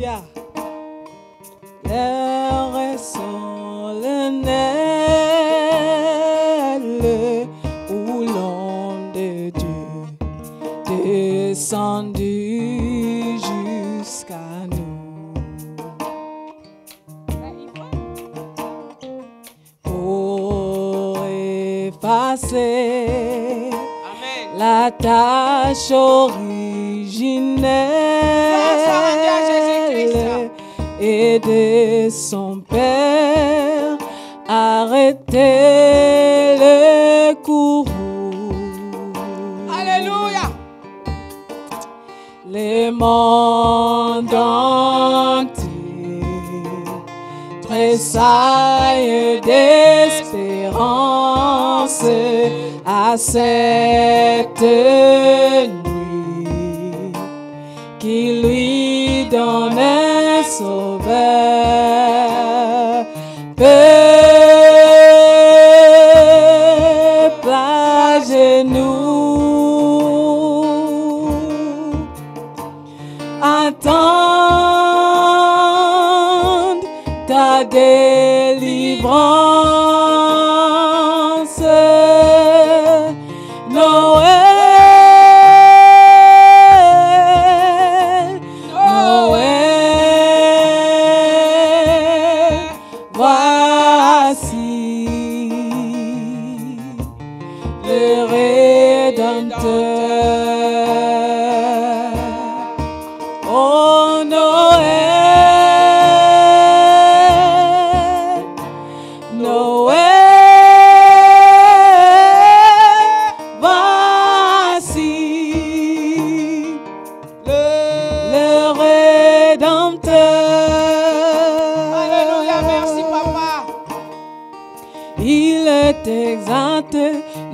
Alléluia. L'air est solennel où l'homme de Dieu descendu jusqu'à nous pour effacer la tâche originelle et de son Père arrêter le courroux. Alléluia. Les mondes entiers tressaillent d'espérance à cette nuit qui lui donne un sauveur. Peuple à genoux, attends ta délivrance.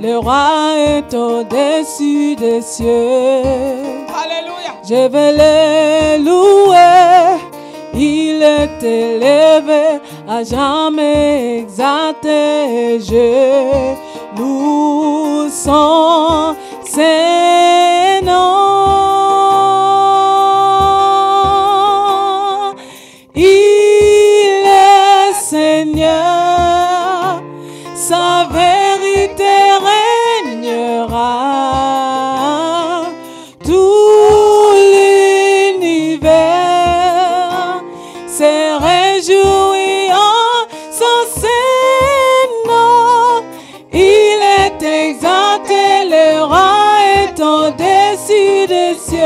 Le roi est au-dessus des cieux. Alléluia. Je vais le louer. Il est élevé, à jamais exalté. Je loue son Saint-Nom. Il est Seigneur. Sa vérité régnera, tout l'univers se réjouit en son Saint-Nom. Il est exalté, le roi est au-dessus des cieux.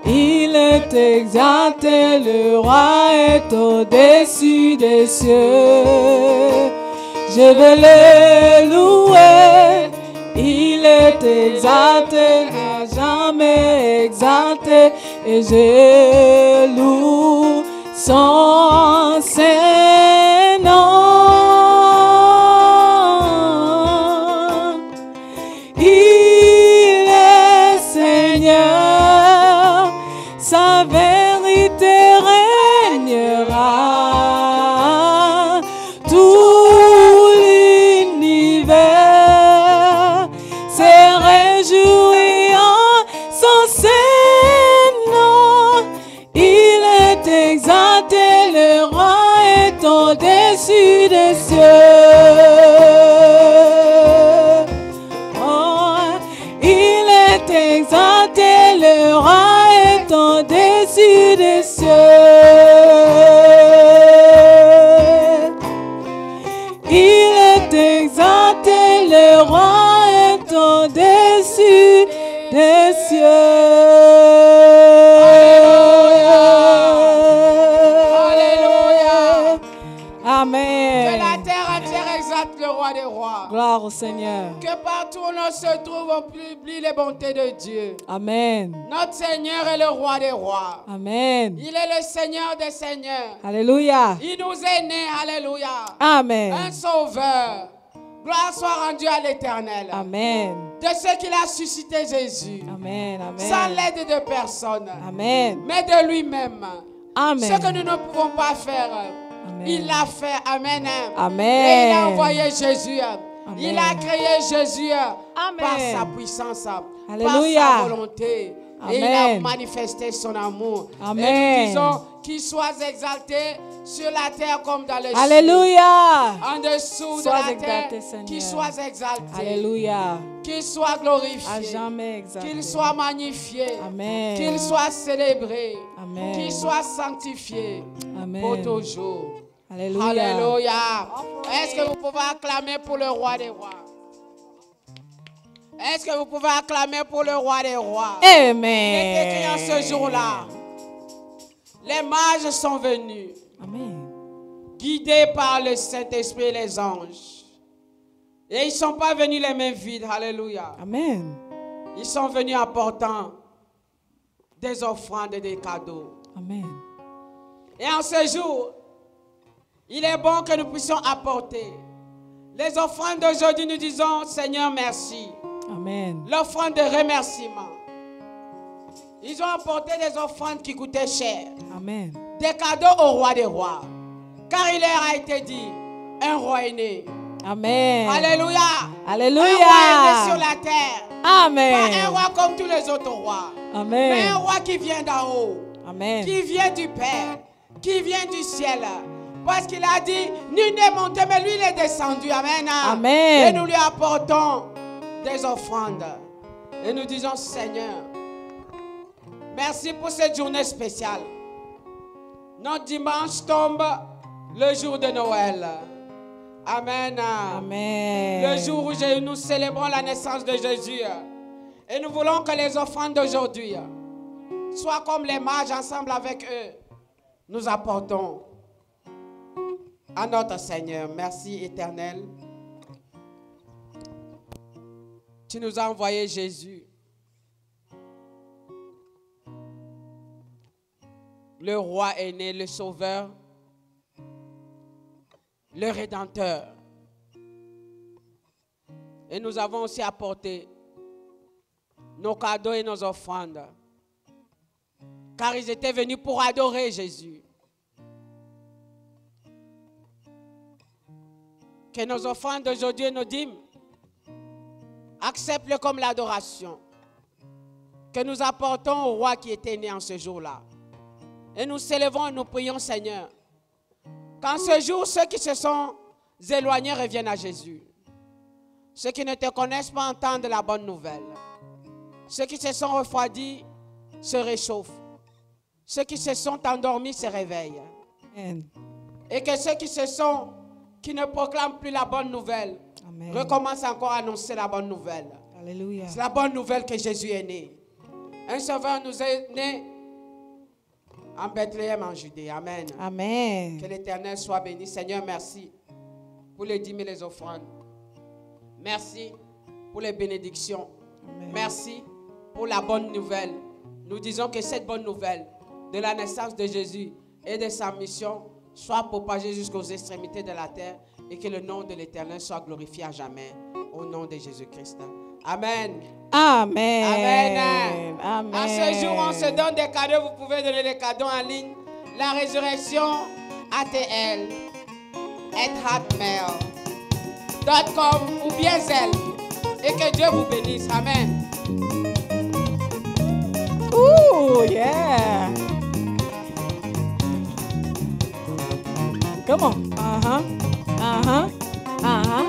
Il est exalté, le roi est au-dessus des cieux. Je vais le louer. Il est exalté, n'a jamais exalté. Et je loue son Saint-Nom. Il est Seigneur. Sa vérité régnera, tout l'univers se réjouit en son Saint-Nom. Il est exalté, le roi est au-dessus des cieux. Oh, il est exalté, le roi au-dessus des cieux. Il est exalté, le roi est au-dessus des cieux. Alléluia. Amen. Que la terre entière exalte le roi des rois. Gloire au Seigneur. Que partout où l'on se trouve, on publie les bontés de Dieu. Amen. Notre Seigneur est le roi des rois. Amen. Il est le Seigneur des seigneurs. Alléluia. Il nous est né, alléluia. Amen. Un sauveur. Gloire soit rendue à l'Éternel. Amen. De ce qu'il a suscité Jésus. Amen. Amen. Sans l'aide de personne. Amen. Mais de lui-même. Amen. Ce que nous ne pouvons pas faire. Amen. Il l'a fait. Amen. Amen. Et il a envoyé Jésus. Amen. Il a créé Jésus Amen. par sa puissance. Alléluia. par sa volonté. Et il a Amen. manifesté son amour. Amen. Et nous disons qu'il soit exalté sur la terre comme dans les cieux. Alléluia. En dessous de Sois la exalté, terre, Seigneur. qu'il soit exalté. Alléluia. Qu'il soit À glorifié. jamais exalté. Qu'il soit magnifié. Amen. Qu'il soit célébré. Amen. Qu'il soit sanctifié Amen. pour toujours. Alléluia. Alléluia. Est-ce que vous pouvez acclamer pour le roi des rois? Est-ce que vous pouvez acclamer pour le roi des rois? Amen. Il est écrit en ce jour-là. Les mages sont venus, Amen. guidés par le Saint-Esprit et les anges. Et ils ne sont pas venus les mains vides. Alléluia. Amen. Ils sont venus apportant des offrandes et des cadeaux. Amen. Et en ce jour, il est bon que nous puissions apporter les offrandes d'aujourd'hui. Nous disons, Seigneur, merci. Amen. L'offrande de remerciement. Ils ont apporté des offrandes qui coûtaient cher. Amen. Des cadeaux au roi des rois. Car il leur a été dit, un roi est né. Amen. Alléluia. Alléluia. Un roi est né sur la terre. Amen. Pas un roi comme tous les autres rois. Amen. Mais un roi qui vient d'en haut. Amen. Qui vient du Père. Qui vient du ciel. Parce qu'il a dit, nul n'est monté, mais lui il est descendu. Amen. Amen. Et nous lui apportons des offrandes. Et nous disons, Seigneur, merci pour cette journée spéciale. Notre dimanche tombe le jour de Noël. Amen. Amen. Le jour où nous célébrons la naissance de Jésus. Et nous voulons que les offrandes d'aujourd'hui soient comme les mages ensemble avec eux. Nous apportons à notre Seigneur. Merci éternel. Tu nous as envoyé Jésus. Le roi est né, le sauveur, le rédempteur. Et nous avons aussi apporté nos cadeaux et nos offrandes. Car ils étaient venus pour adorer Jésus. Que nos offrandes d'aujourd'hui et nos dîmes acceptent-le comme l'adoration que nous apportons au roi qui était né en ce jour-là. Et nous célébrons et nous prions, Seigneur, qu'en ce jour, ceux qui se sont éloignés reviennent à Jésus. Ceux qui ne te connaissent pas entendent la bonne nouvelle. Ceux qui se sont refroidis se réchauffent. Ceux qui se sont endormis se réveillent. Amen. Et que ceux qui ne proclament plus la bonne nouvelle, Amen. recommencent encore à annoncer la bonne nouvelle. Alléluia. C'est la bonne nouvelle que Jésus est né. Un sauveur nous est né en Bethléem en Judée. Amen. Amen. Que l'Éternel soit béni. Seigneur, merci pour les dîmes et les offrandes. Merci pour les bénédictions. Amen. Merci pour la bonne nouvelle. Nous disons que cette bonne nouvelle de la naissance de Jésus et de sa mission soit propagée jusqu'aux extrémités de la terre et que le nom de l'Éternel soit glorifié à jamais. Au nom de Jésus-Christ. Amen. Amen. Amen. Amen. À ce jour, on se donne des cadeaux. Vous pouvez donner des cadeaux en ligne. La résurrection ATL @hotmail.com ou bien Zelle. Et que Dieu vous bénisse. Amen. Ooh, yeah. Come on. Uh-huh. Uh-huh. Uh-huh.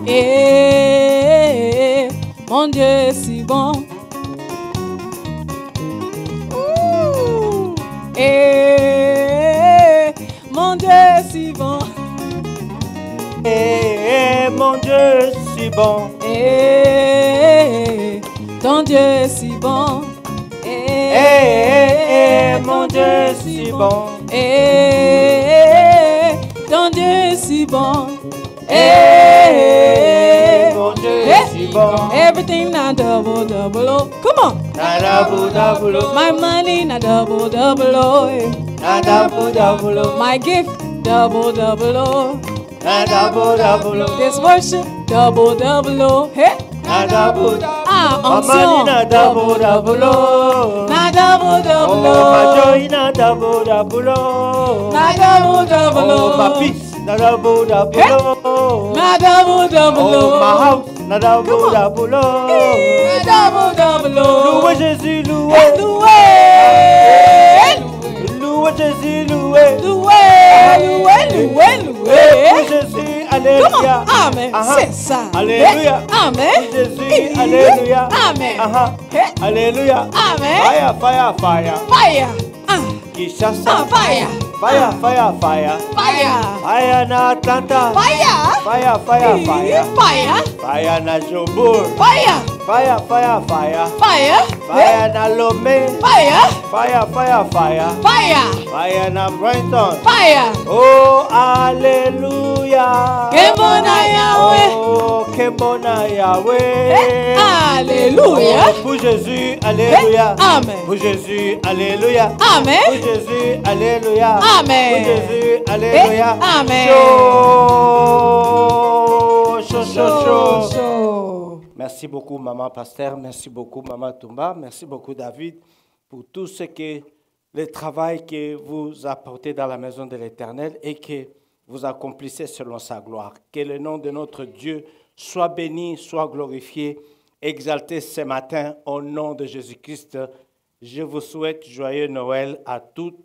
Et mon Dieu si bon. Ouh. Et mon Dieu si bon. Eh, mon Dieu si bon. Et ton Dieu si bon. Eh, mon Dieu si bon. Et ton Dieu si bon. Mon Dieu si bon. Everything na double double oh. Come on. Na double double oh. My money na double double oh. Na double double oh. My gift double double oh. Na double double oh. This worship double double oh. Hey. Na double double. Ah, My money na double double oh. Na double double Oh, my oh. joy na double double oh. Na double double Oh, my oh. peace na double double Hey. oh. Double, double, Oh, my house, na double, double, double, double, louez Jésus, louez. loué, Louez Jésus, louez. loué, Louez Jésus, alléluia. Amen, Aha. c'est ça. Alléluia. Amen. Jésus, alléluia. Amen. Aha. Alléluia. Amen. Fire, fire, fire. Fire. Kinshasa. Fire. Fire, fire, fire. Fire. Fire na Atlanta. Fire. Fire, fire, fire. Fire. Fire na Joburg. Fire. Fire, fire, fire. Fire. Fire na Lomé. Fire. Fire, fire, fire. Fire. Fire na Brighton. Fire. Oh, alléluia. Kembona Yahweh. Oh, Kembona Yahweh. Alléluia. Oh, pour Jésus, alléluia. Amen. Pour Jésus, alléluia. Amen. Pour Jésus, alléluia. Amen. Pour Jésus, alléluia. Amen. Chaud, chaud, chaud, chaud. Chaud. Merci beaucoup, Maman Pasteur. Merci beaucoup, Maman Toumba. Merci beaucoup, David, pour tout ce que le travail que vous apportez dans la maison de l'Éternel et que vous accomplissez selon sa gloire. Que le nom de notre Dieu soit béni, soit glorifié, exalté ce matin au nom de Jésus-Christ. Je vous souhaite joyeux Noël à toute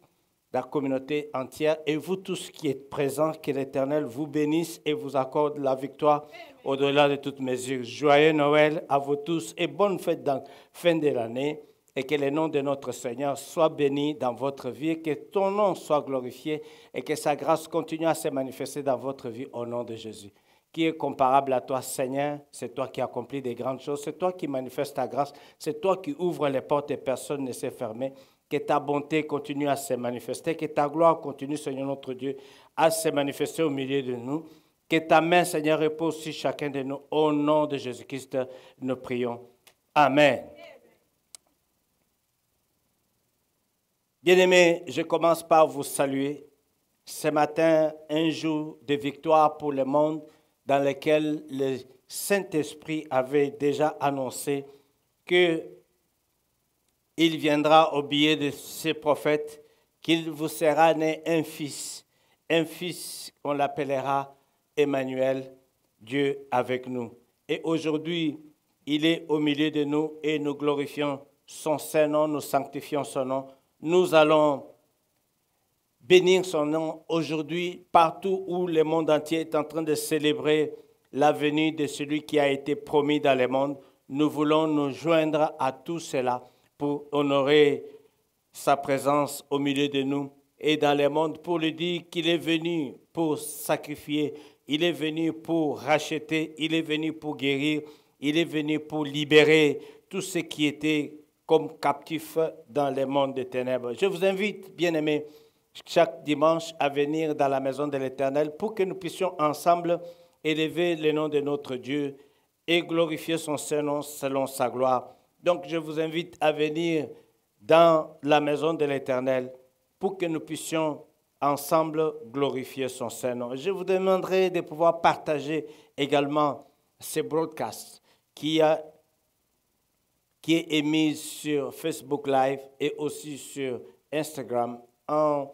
la communauté entière et vous tous qui êtes présents, que l'Éternel vous bénisse et vous accorde la victoire au-delà de toute mesure. Joyeux Noël à vous tous et bonne fête dans fin de l'année et que le nom de notre Seigneur soit béni dans votre vie, que ton nom soit glorifié et que sa grâce continue à se manifester dans votre vie au nom de Jésus. Qui est comparable à toi, Seigneur? C'est toi qui accomplis des grandes choses, c'est toi qui manifestes ta grâce, c'est toi qui ouvres les portes et personne ne s'est fermé. Que ta bonté continue à se manifester, que ta gloire continue, Seigneur notre Dieu, à se manifester au milieu de nous. Que ta main, Seigneur, repose sur chacun de nous. Au nom de Jésus-Christ, nous prions. Amen. Bien-aimés, je commence par vous saluer. Ce matin, un jour de victoire pour le monde dans lequel le Saint-Esprit avait déjà annoncé que il viendra au biais de ses prophètes, qu'il vous sera né un fils, on l'appellera Emmanuel, Dieu avec nous. Et aujourd'hui, il est au milieu de nous et nous glorifions son Saint-Nom, nous sanctifions son nom. Nous allons bénir son nom aujourd'hui partout où le monde entier est en train de célébrer la venue de celui qui a été promis dans le monde. Nous voulons nous joindre à tout cela pour honorer sa présence au milieu de nous et dans le monde, pour lui dire qu'il est venu pour sacrifier, il est venu pour racheter, il est venu pour guérir, il est venu pour libérer tout ce qui était comme captif dans le monde des ténèbres. Je vous invite, bien-aimés, chaque dimanche à venir dans la maison de l'Éternel pour que nous puissions ensemble élever le nom de notre Dieu et glorifier son Saint-Nom selon sa gloire. Donc, je vous invite à venir dans la maison de l'Éternel pour que nous puissions ensemble glorifier son Saint-Nom. Je vous demanderai de pouvoir partager également ces broadcasts qui est émis sur Facebook Live et aussi sur Instagram, en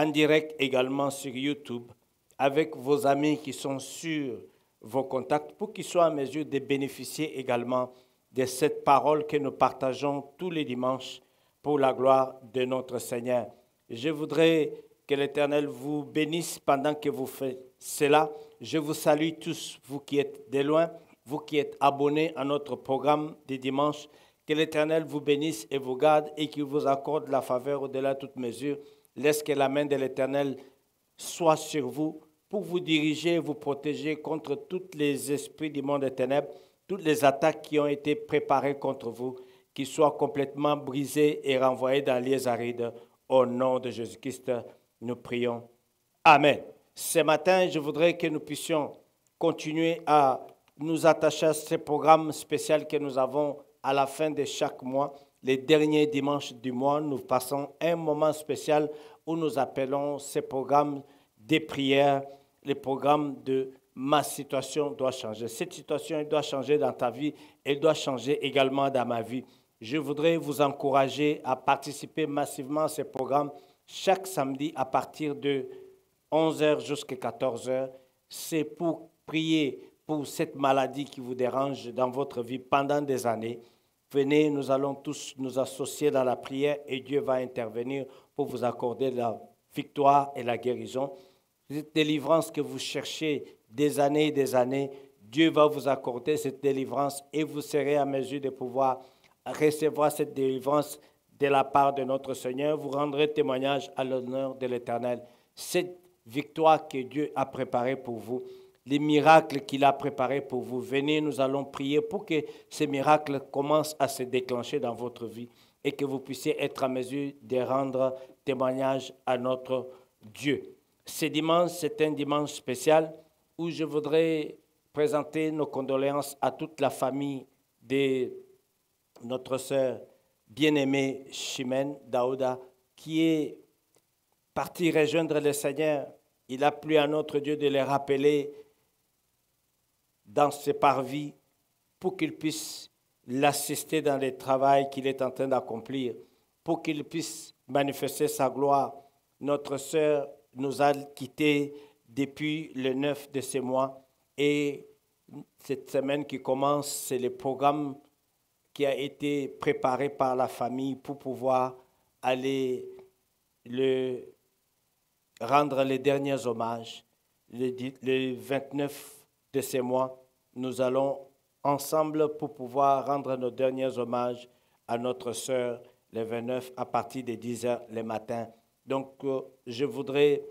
direct également sur YouTube, avec vos amis qui sont sur vos contacts, pour qu'ils soient en mesure de bénéficier également de cette parole que nous partageons tous les dimanches pour la gloire de notre Seigneur. Je voudrais que l'Éternel vous bénisse pendant que vous faites cela. Je vous salue tous, vous qui êtes de loin, vous qui êtes abonnés à notre programme des dimanches. Que l'Éternel vous bénisse et vous garde et qu'il vous accorde la faveur au-delà de toute mesure. Laisse que la main de l'Éternel soit sur vous pour vous diriger et vous protéger contre tous les esprits du monde des ténèbres, toutes les attaques qui ont été préparées contre vous, qu'ils soient complètement brisés et renvoyés dans les arides. Au nom de Jésus-Christ, nous prions. Amen. Ce matin, je voudrais que nous puissions continuer à nous attacher à ce programme spécial que nous avons à la fin de chaque mois. Les derniers dimanches du mois, nous passons un moment spécial où nous appelons ce programme des prières, le programme de ma situation doit changer. Cette situation elle doit changer dans ta vie, elle doit changer également dans ma vie. Je voudrais vous encourager à participer massivement à ce programme chaque samedi à partir de 11h jusqu'à 14h. c'est pour prier pour cette maladie qui vous dérange dans votre vie pendant des années. Venez, nous allons tous nous associer dans la prière et Dieu va intervenir pour vous accorder la victoire et la guérison. Cette délivrance que vous cherchez des années et des années, Dieu va vous accorder cette délivrance et vous serez à mesure de pouvoir recevoir cette délivrance de la part de notre Seigneur. Vous rendrez témoignage à l'honneur de l'Éternel. Cette victoire que Dieu a préparée pour vous, les miracles qu'il a préparés pour vous. Venez, nous allons prier pour que ces miracles commencent à se déclencher dans votre vie et que vous puissiez être à mesure de rendre témoignage à notre Dieu. Ce dimanche, c'est un dimanche spécial où je voudrais présenter nos condoléances à toute la famille de notre sœur bien-aimée Chimène Daouda, qui est partie rejoindre le Seigneur. Il a plu à notre Dieu de les rappeler dans ses parvis pour qu'il puisse l'assister dans le travail qu'il est en train d'accomplir, pour qu'il puisse manifester sa gloire. Notre sœur nous a quittés depuis le 9 de ce mois et cette semaine qui commence, c'est le programme qui a été préparé par la famille pour pouvoir aller rendre les derniers hommages. Le 29 de ce mois, nous allons ensemble pour pouvoir rendre nos derniers hommages à notre sœur le 29 à partir de 10 heures le matin. Donc, je voudrais,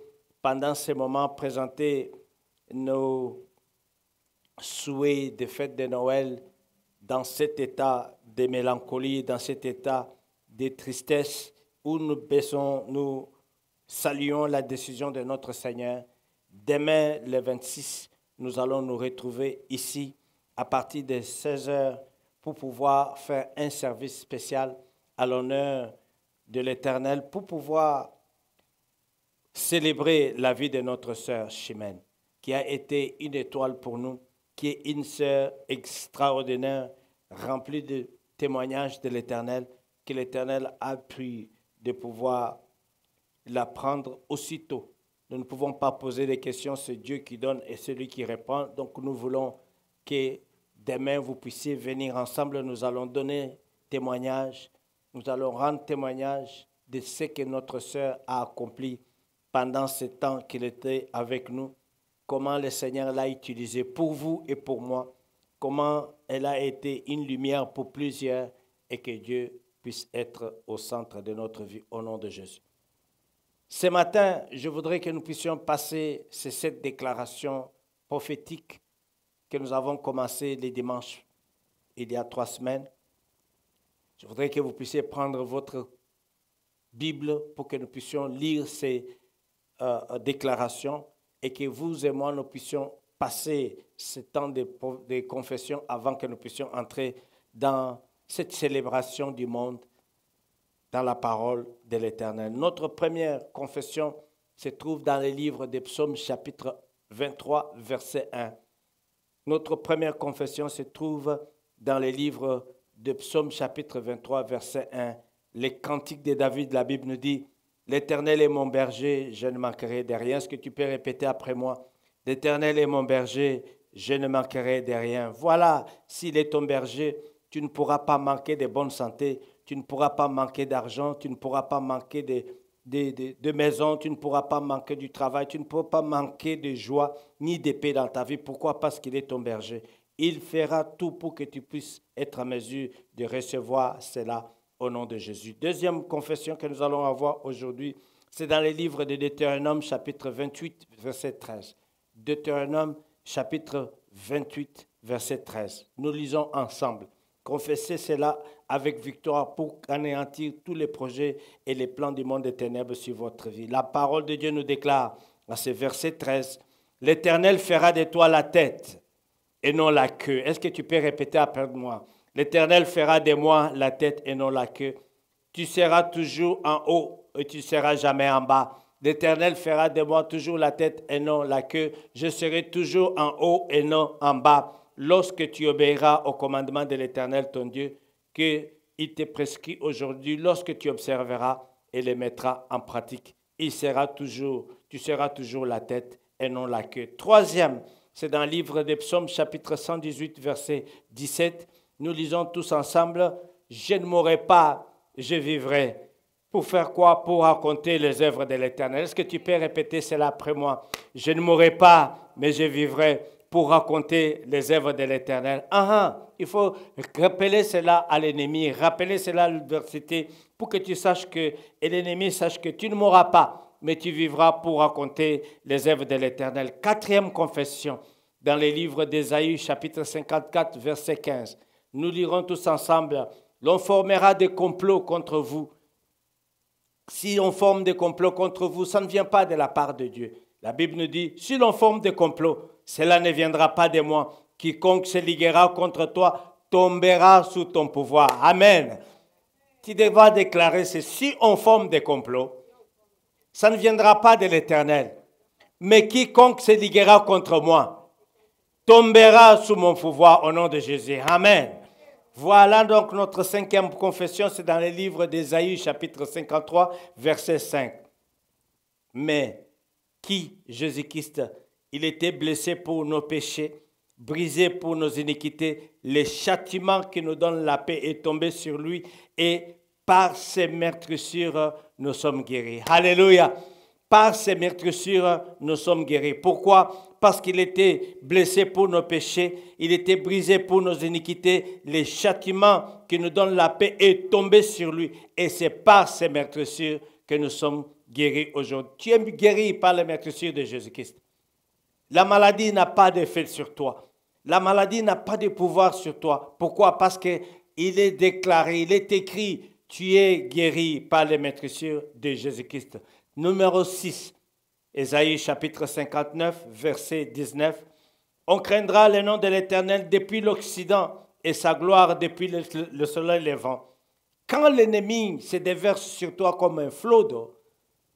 pendant ce moment, présenter nos souhaits de fête de Noël dans cet état de mélancolie, dans cet état de tristesse où nous saluons la décision de notre Seigneur. Demain, le 26, nous allons nous retrouver ici à partir de 16 heures pour pouvoir faire un service spécial à l'honneur de l'Éternel, pour pouvoir célébrer la vie de notre sœur Chimène, qui a été une étoile pour nous, qui est une sœur extraordinaire, remplie de témoignages de l'Éternel, que l'Éternel a pu de pouvoir la prendre aussitôt. Nous ne pouvons pas poser des questions, c'est Dieu qui donne et celui qui répond. Donc nous voulons que demain vous puissiez venir ensemble, nous allons donner témoignage, nous allons rendre témoignage de ce que notre sœur a accompli pendant ce temps qu'elle était avec nous, comment le Seigneur l'a utilisée pour vous et pour moi, comment elle a été une lumière pour plusieurs et que Dieu puisse être au centre de notre vie au nom de Jésus. Ce matin, je voudrais que nous puissions passer ces 7 déclarations prophétiques que nous avons commencées les dimanches il y a 3 semaines. Je voudrais que vous puissiez prendre votre Bible pour que nous puissions lire ces déclarations et que vous et moi, nous puissions passer ce temps de confession avant que nous puissions entrer dans cette célébration du monde, dans la parole de l'Éternel. Notre première confession se trouve dans le livre des Psaumes, chapitre 23, verset 1. Notre première confession se trouve dans le livre de Psaumes, chapitre 23, verset 1. Les cantiques de David, la Bible nous dit « L'Éternel est mon berger, je ne manquerai de rien ». Est-ce que tu peux répéter après moi? « L'Éternel est mon berger, je ne manquerai de rien ». Voilà, s'il est ton berger, tu ne pourras pas manquer de bonne santé, tu ne pourras pas manquer d'argent, tu ne pourras pas manquer de maison, tu ne pourras pas manquer du travail, tu ne pourras pas manquer de joie ni de paix dans ta vie. Pourquoi? Parce qu'il est ton berger. Il fera tout pour que tu puisses être en mesure de recevoir cela au nom de Jésus. Deuxième confession que nous allons avoir aujourd'hui, c'est dans les livres de Deutéronome, chapitre 28, verset 13. Deutéronome, chapitre 28, verset 13. Nous lisons ensemble. Confessez cela avec victoire pour anéantir tous les projets et les plans du monde des ténèbres sur votre vie. La parole de Dieu nous déclare à ce verset 13, « L'Éternel fera de toi la tête et non la queue. » Est-ce que tu peux répéter après moi? « L'Éternel fera de moi la tête et non la queue. Tu seras toujours en haut et tu ne seras jamais en bas. L'Éternel fera de moi toujours la tête et non la queue. Je serai toujours en haut et non en bas. Lorsque tu obéiras au commandement de l'Éternel, ton Dieu, qu'il te prescrit aujourd'hui, lorsque tu observeras et les mettras en pratique, tu seras toujours la tête et non la queue. Troisième, c'est dans le livre des Psaumes, chapitre 118, verset 17. Nous lisons tous ensemble, « Je ne mourrai pas, je vivrai. » Pour faire quoi? Pour raconter les œuvres de l'Éternel. Est-ce que tu peux répéter cela après moi? « Je ne mourrai pas, mais je vivrai pour raconter les œuvres de l'Éternel. » Il faut rappeler cela à l'ennemi, rappeler cela à l'adversité pour que tu saches que, et l'ennemi sache que tu ne mourras pas, mais tu vivras pour raconter les œuvres de l'Éternel. Quatrième confession, dans les livres d'Ésaïe, chapitre 54, verset 15. Nous lirons tous ensemble. « L'on formera des complots contre vous. » Si on forme des complots contre vous, ça ne vient pas de la part de Dieu. La Bible nous dit, si l'on forme des complots, cela ne viendra pas de moi. Quiconque se liguera contre toi tombera sous ton pouvoir. Amen. Tu devras déclarer, c'est si on forme des complots, ça ne viendra pas de l'Éternel. Mais quiconque se liguera contre moi tombera sous mon pouvoir au nom de Jésus. Amen. Voilà donc notre cinquième confession, c'est dans le livre d'Ésaïe, chapitre 53, verset 5. Mais qui, Jésus-Christ, il était blessé pour nos péchés, brisé pour nos iniquités, le châtiment qui nous donne la paix est tombé sur lui et par ses meurtrissures, nous sommes guéris. Alléluia! Par ses meurtrissures, nous sommes guéris. Pourquoi? Parce qu'il était blessé pour nos péchés, il était brisé pour nos iniquités. Le châtiment qui nous donne la paix est tombé sur lui. Et c'est par ses meurtrissures que nous sommes guéris aujourd'hui. Tu es guéri par les meurtrissures de Jésus-Christ. La maladie n'a pas d'effet sur toi. La maladie n'a pas de pouvoir sur toi. Pourquoi? Parce qu'il est déclaré, il est écrit, tu es guéri par les meurtrissures de Jésus-Christ. Numéro 6, Ésaïe chapitre 59, verset 19. On craindra le nom de l'Éternel depuis l'Occident et sa gloire depuis le soleil levant. Quand l'ennemi se déverse sur toi comme un flot d'eau,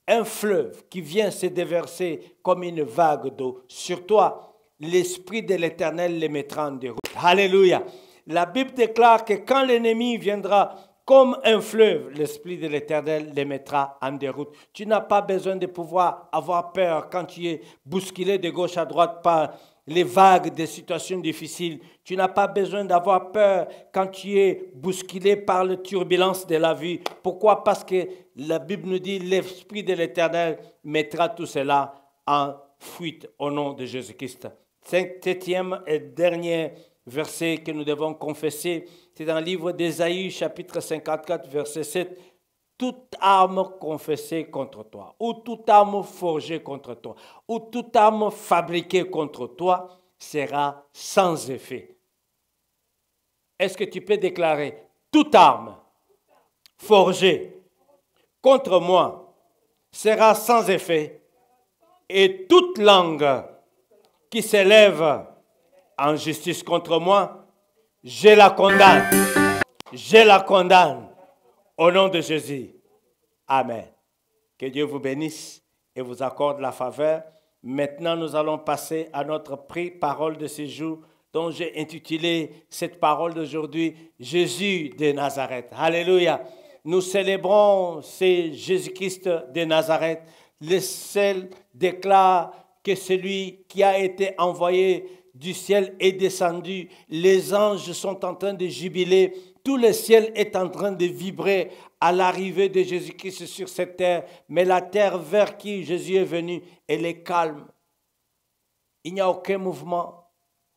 un fleuve qui vient se déverser comme une vague d'eau sur toi, l'Esprit de l'Éternel les mettra en déroute. Alléluia. La Bible déclare que quand l'ennemi viendra comme un fleuve, l'Esprit de l'Éternel les mettra en déroute. Tu n'as pas besoin de pouvoir avoir peur quand tu es bousculé de gauche à droite par les vagues des situations difficiles. Tu n'as pas besoin d'avoir peur quand tu es bousculé par les turbulences de la vie. Pourquoi? Parce que la Bible nous dit l'Esprit de l'Éternel mettra tout cela en fuite au nom de Jésus-Christ. Septième et dernier verset que nous devons confesser, c'est dans le livre d'Ésaïe, chapitre 54, verset 7. Toute arme confessée contre toi, ou toute arme forgée contre toi, ou toute arme fabriquée contre toi sera sans effet. Est-ce que tu peux déclarer, toute arme forgée contre moi sera sans effet, et toute langue qui s'élève en justice contre moi, je la condamne. Je la condamne au nom de Jésus. Amen. Que Dieu vous bénisse et vous accorde la faveur. Maintenant, nous allons passer à notre parole de ce jour dont j'ai intitulé cette parole d'aujourd'hui, Jésus de Nazareth. Alléluia. Nous célébrons ce Jésus-Christ de Nazareth. Le ciel déclare que celui qui a été envoyé du ciel est descendu, les anges sont en train de jubiler, tout le ciel est en train de vibrer à l'arrivée de Jésus-Christ sur cette terre, mais la terre vers qui Jésus est venu, elle est calme. Il n'y a aucun mouvement.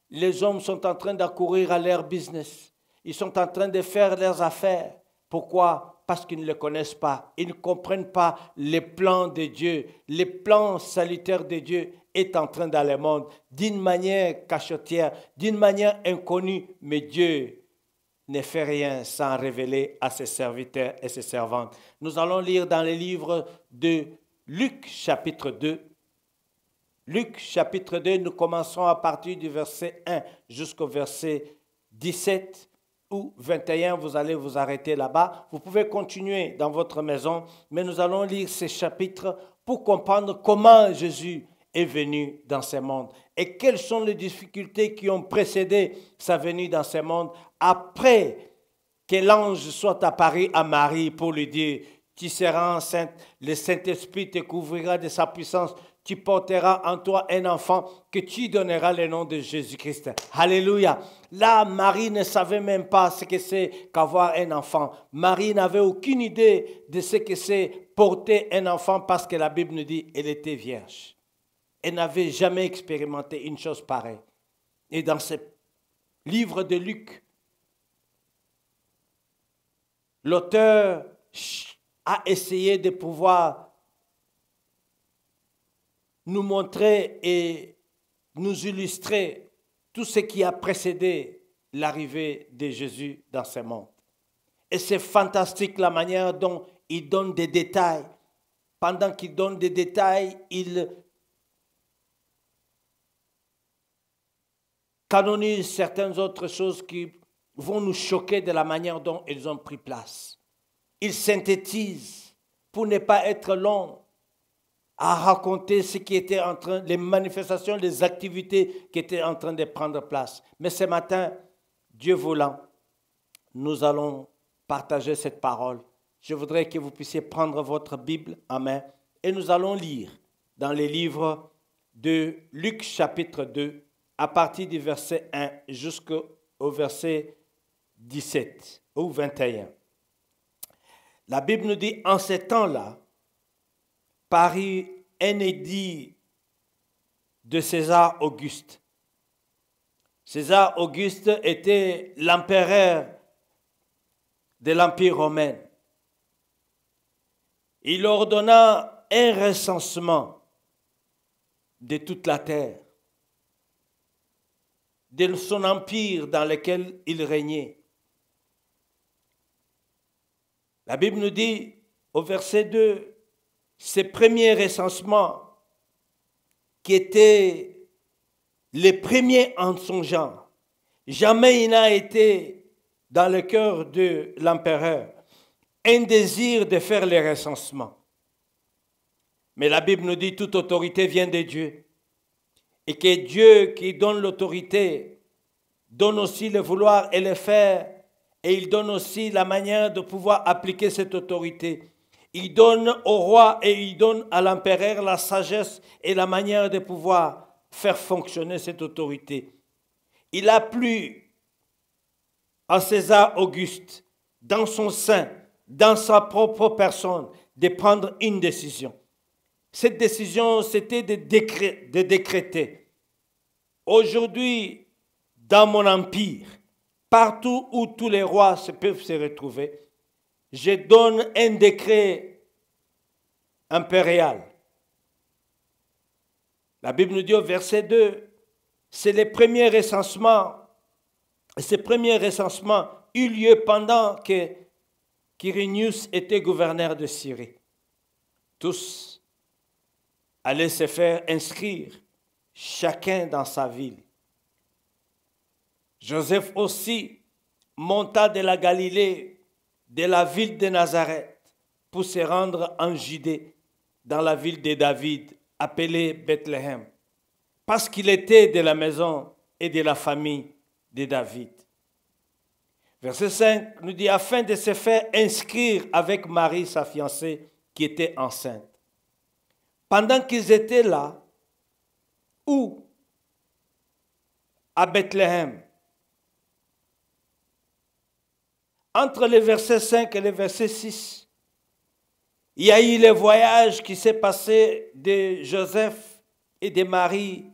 Les hommes sont en train d'accourir à leur business. Ils sont en train de faire leurs affaires. Pourquoi? Parce qu'ils ne le connaissent pas. Ils ne comprennent pas les plans de Dieu. Les plans salutaires de Dieu est en train dans le monde d'une manière cachotière, d'une manière inconnue. Mais Dieu ne fait rien sans révéler à ses serviteurs et ses servantes. Nous allons lire dans le livre de Luc chapitre 2. Luc chapitre 2, nous commencerons à partir du verset 1 jusqu'au verset 17 ou 21. Vous allez vous arrêter là-bas. Vous pouvez continuer dans votre maison, mais nous allons lire ces chapitres pour comprendre comment Jésus est venu dans ce monde et quelles sont les difficultés qui ont précédé sa venue dans ce monde après que l'ange soit apparu à Marie pour lui dire tu seras enceinte, le Saint-Esprit te couvrira de sa puissance, tu porteras en toi un enfant que tu donneras le nom de Jésus-Christ. Alléluia. Là, Marie ne savait même pas ce que c'est qu'avoir un enfant. Marie n'avait aucune idée de ce que c'est porter un enfant parce que la Bible nous dit qu'elle était vierge. Elle n'avait jamais expérimenté une chose pareille. Et dans ce livre de Luc, l'auteur a essayé de pouvoir nous montrer et nous illustrer tout ce qui a précédé l'arrivée de Jésus dans ce monde. Et c'est fantastique la manière dont il donne des détails. Pendant qu'il donne des détails, il canonise certaines autres choses qui vont nous choquer de la manière dont elles ont pris place. Il synthétise pour ne pas être long à raconter ce qui était en train, les manifestations, les activités qui étaient en train de prendre place. Mais ce matin, Dieu voulant, nous allons partager cette parole. Je voudrais que vous puissiez prendre votre Bible en main et nous allons lire dans les livres de Luc chapitre 2 à partir du verset 1 jusqu'au verset 17 ou 21. La Bible nous dit, en ces temps-là, parut un édit de César Auguste. César Auguste était l'empereur de l'Empire romain. Il ordonna un recensement de toute la terre, de son empire dans lequel il régnait. La Bible nous dit au verset 2, ces premiers recensements qui étaient les premiers en son genre, jamais il n'a été dans le cœur de l'empereur un désir de faire les recensements. Mais la Bible nous dit toute autorité vient de Dieu. Et que Dieu qui donne l'autorité donne aussi le vouloir et le faire. Et il donne aussi la manière de pouvoir appliquer cette autorité. Il donne au roi et il donne à l'empereur la sagesse et la manière de pouvoir faire fonctionner cette autorité. Il a plu à César Auguste, dans son sein, dans sa propre personne, de prendre une décision. Cette décision, c'était de décréter. Aujourd'hui, dans mon empire, partout où tous les rois peuvent se retrouver, je donne un décret impérial. La Bible nous dit au verset 2, c'est les premiers recensements. Ces premiers recensements eurent lieu pendant que Quirinius était gouverneur de Syrie. Tous allaient se faire inscrire, chacun dans sa ville. Joseph aussi monta de la Galilée, de la ville de Nazareth, pour se rendre en Judée, dans la ville de David, appelée Bethléem, parce qu'il était de la maison et de la famille de David. Verset 5 nous dit, afin de se faire inscrire avec Marie, sa fiancée, qui était enceinte. Pendant qu'ils étaient là, où? À Bethléem. Entre les versets 5 et les versets 6, il y a eu le voyage qui s'est passé de Joseph et de Marie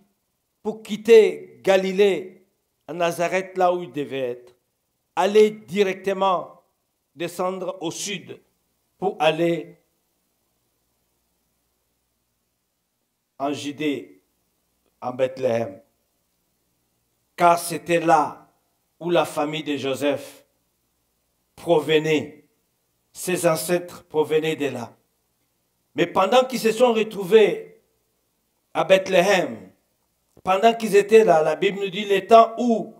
pour quitter Galilée, à Nazareth, là où ils devaient être. Aller directement, descendre au sud pour aller en Judée, en Bethléem. Car c'était là où la famille de Joseph provenait. Ses ancêtres provenaient de là. Mais pendant qu'ils se sont retrouvés à Bethléem, pendant qu'ils étaient là, la Bible nous dit le temps où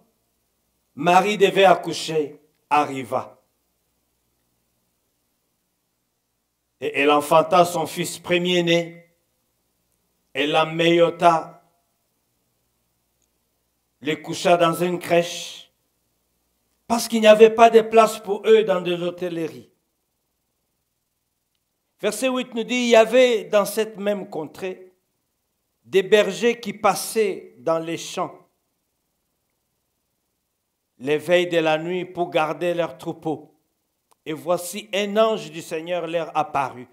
Marie devait accoucher arriva. Et elle enfanta son fils premier-né. Elle l'emmaillota, le coucha dans une crèche, parce qu'il n'y avait pas de place pour eux dans de l'hôtellerie. Verset 8 nous dit, il y avait dans cette même contrée des bergers qui passaient dans les champs les veilles de la nuit pour garder leurs troupeaux. Et voici un ange du Seigneur leur apparut.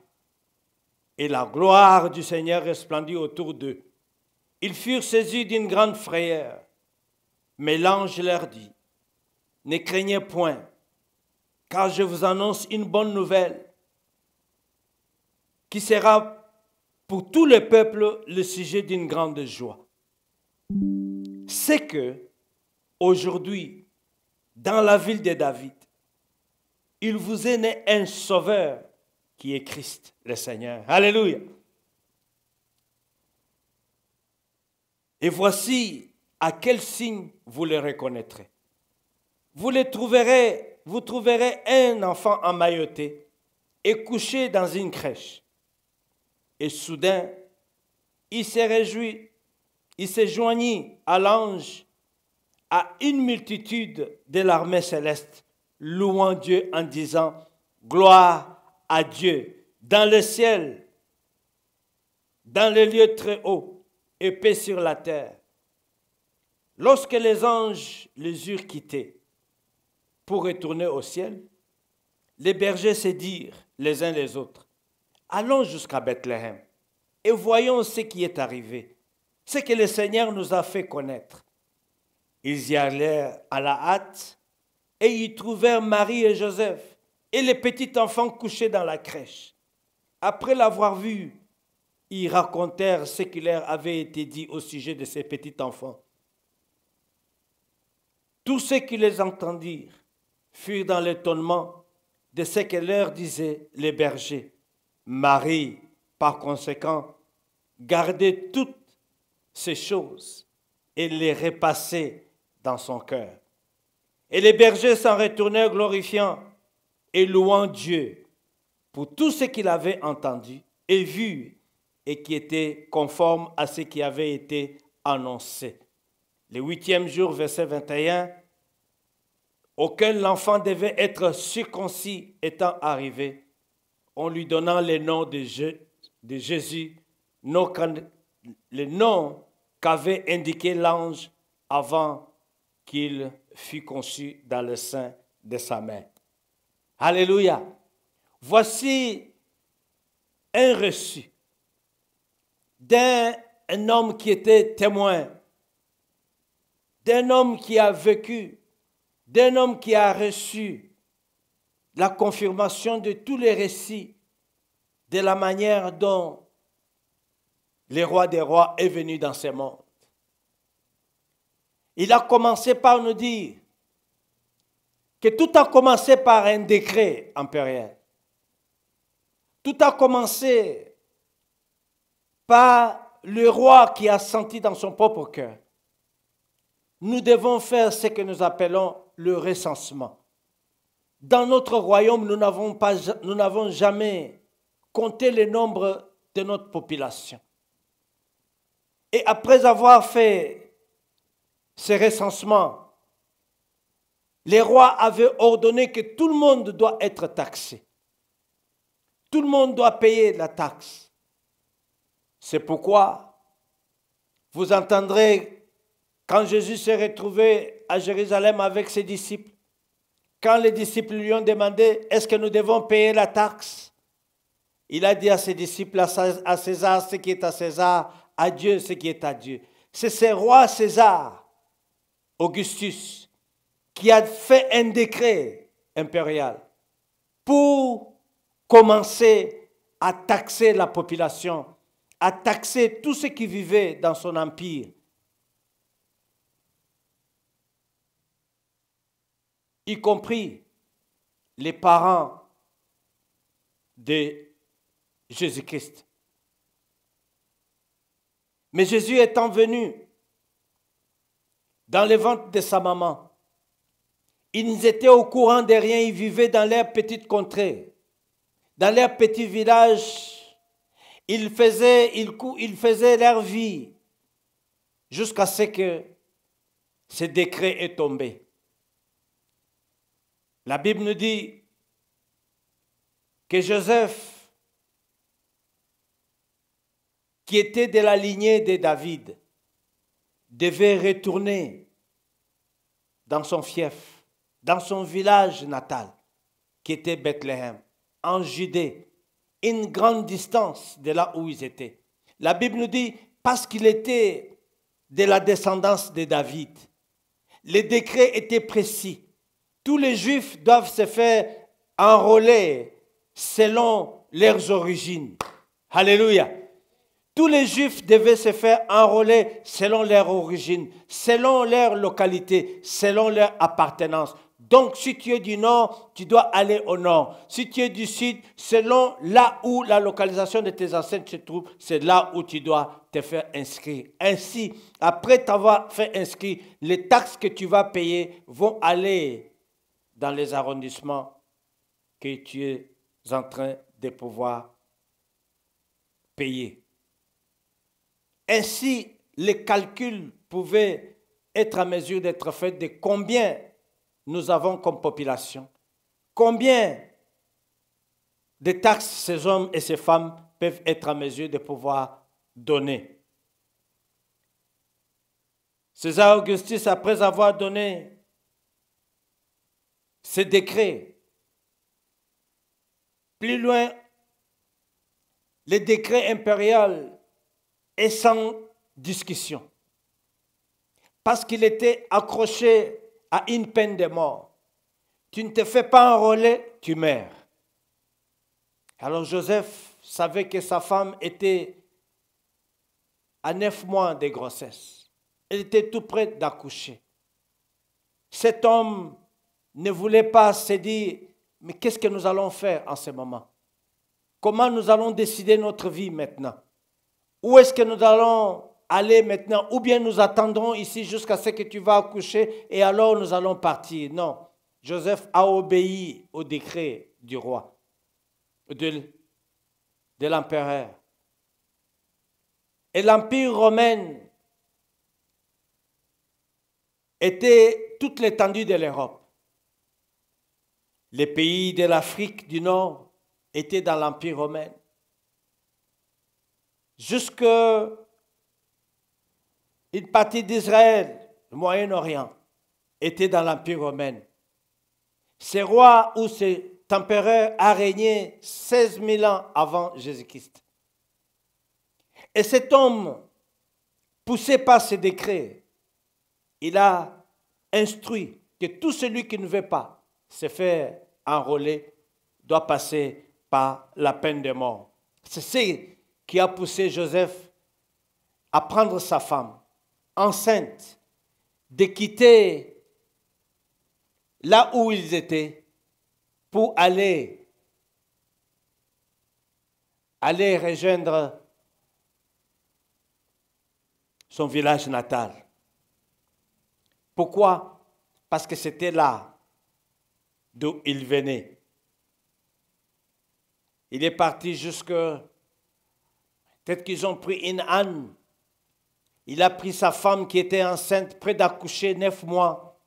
Et la gloire du Seigneur resplendit autour d'eux. Ils furent saisis d'une grande frayeur. Mais l'ange leur dit, ne craignez point, car je vous annonce une bonne nouvelle, qui sera pour tout le peuple le sujet d'une grande joie. C'est que, aujourd'hui, dans la ville de David, il vous est né un sauveur qui est Christ, le Seigneur. Alléluia. Et voici à quel signe vous le reconnaîtrez. Vous trouverez un enfant emmailloté et couché dans une crèche. Et soudain, il se réjouit, il se joignit à l'ange, à une multitude de l'armée céleste, louant Dieu en disant, gloire à Dieu, dans le ciel, dans les lieux très hauts, et paix sur la terre. Lorsque les anges les eurent quittés pour retourner au ciel, les bergers se dirent les uns les autres, allons jusqu'à Bethléem et voyons ce qui est arrivé, ce que le Seigneur nous a fait connaître. Ils y allèrent à la hâte et y trouvèrent Marie et Joseph et les petits enfants couchés dans la crèche. Après l'avoir vu, ils racontèrent ce qui leur avait été dit au sujet de ces petits enfants. Tous ceux qui les entendirent furent dans l'étonnement de ce que leur disaient les bergers. Marie, par conséquent, gardait toutes ces choses et les repassait dans son cœur. Et les bergers s'en retournèrent glorifiant et louant Dieu pour tout ce qu'il avait entendu et vu et qui était conforme à ce qui avait été annoncé. Le 8e jour, verset 21, auquel l'enfant devait être circoncis étant arrivé, en lui donnant le nom de Jésus, le nom qu'avait indiqué l'ange avant qu'il fût conçu dans le sein de sa mère. Alléluia. Voici un reçu d'un homme qui était témoin, d'un homme qui a vécu, d'un homme qui a reçu la confirmation de tous les récits de la manière dont le roi des rois est venu dans ce monde. Il a commencé par nous dire que tout a commencé par un décret impérial. Tout a commencé par le roi qui a senti dans son propre cœur. Nous devons faire ce que nous appelons le recensement. Dans notre royaume, nous n'avons jamais compté le nombre de notre population. Et après avoir fait ce recensement, les rois avaient ordonné que tout le monde doit être taxé. Tout le monde doit payer la taxe. C'est pourquoi vous entendrez, quand Jésus s'est retrouvé à Jérusalem avec ses disciples, quand les disciples lui ont demandé, est-ce que nous devons payer la taxe? Il a dit à ses disciples, à César ce qui est à César, à Dieu ce qui est à Dieu. C'est ce roi César, Augustus, qui a fait un décret impérial pour commencer à taxer la population, à taxer tous ceux qui vivaient dans son empire. Y compris les parents de Jésus-Christ. Mais Jésus étant venu dans le ventre de sa maman, ils étaient au courant de rien, ils vivaient dans leur petite contrée, dans leur petit village, ils faisaient leur vie jusqu'à ce que ce décret est tombé. La Bible nous dit que Joseph qui était de la lignée de David, devait retourner dans son fief, dans son village natal, qui était Bethléem, en Judée, une grande distance de là où ils étaient. La Bible nous dit, parce qu'il était de la descendance de David, les décrets étaient précis. Tous les Juifs doivent se faire enrôler selon leurs origines. Alléluia. Tous les Juifs devaient se faire enrôler selon leur origine, selon leur localité, selon leur appartenance. Donc, si tu es du nord, tu dois aller au nord. Si tu es du sud, selon là où la localisation de tes ancêtres se trouve, c'est là où tu dois te faire inscrire. Ainsi, après t'avoir fait inscrire, les taxes que tu vas payer vont aller dans les arrondissements que tu es en train de pouvoir payer. Ainsi, les calculs pouvaient être à mesure d'être faits de combien nous avons comme population, combien de taxes ces hommes et ces femmes peuvent être à mesure de pouvoir donner. César Augustus, après avoir donné ses décrets, plus loin, les décrets impériaux est sans discussion, parce qu'il était accroché à une peine de mort. Tu ne te fais pas enrôler, tu meurs. Alors Joseph savait que sa femme était à 9 mois de grossesse. Elle était tout près d'accoucher. Cet homme ne voulait pas se dire, mais qu'est-ce que nous allons faire en ce moment? Comment nous allons décider notre vie maintenant? Où est-ce que nous allons aller maintenant? Ou bien nous attendrons ici jusqu'à ce que tu vas accoucher et alors nous allons partir? Non. Joseph a obéi au décret du roi, de l'empereur. Et l'Empire romain était toute l'étendue de l'Europe. Les pays de l'Afrique du Nord étaient dans l'Empire romain. Jusque une partie d'Israël, le Moyen-Orient, était dans l'Empire romain. Ce roi ou cet empereur a régné 16 000 ans avant Jésus-Christ. Et cet homme, poussé par ses décrets, il a instruit que tout celui qui ne veut pas se faire enrôler doit passer par la peine de mort. C'est ce qui a poussé Joseph à prendre sa femme enceinte, de quitter là où ils étaient pour aller rejoindre son village natal. Pourquoi? Parce que c'était là d'où il venait. Il est parti jusque... Peut-être qu'ils ont pris une âne. Il a pris sa femme qui était enceinte, près d'accoucher 9 mois.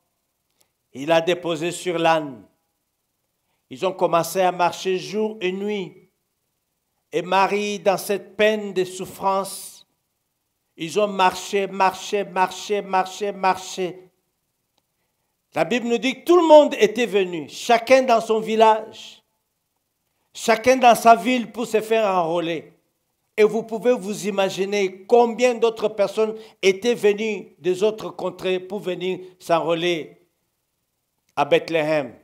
Il l'a déposée sur l'âne. Ils ont commencé à marcher jour et nuit. Et Marie, dans cette peine de souffrance, ils ont marché. La Bible nous dit que tout le monde était venu, chacun dans son village, chacun dans sa ville pour se faire enrôler. Et vous pouvez vous imaginer combien d'autres personnes étaient venues des autres contrées pour venir s'enrôler à Bethléem.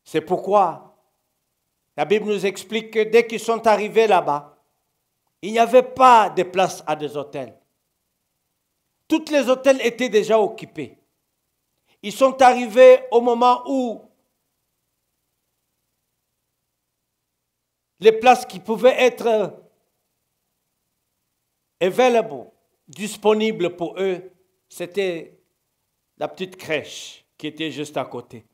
C'est pourquoi la Bible nous explique que dès qu'ils sont arrivés là-bas, il n'y avait pas de place à des hôtels. Tous les hôtels étaient déjà occupés. Ils sont arrivés au moment où les places qui pouvaient être disponibles pour eux, c'était la petite crèche qui était juste à côté.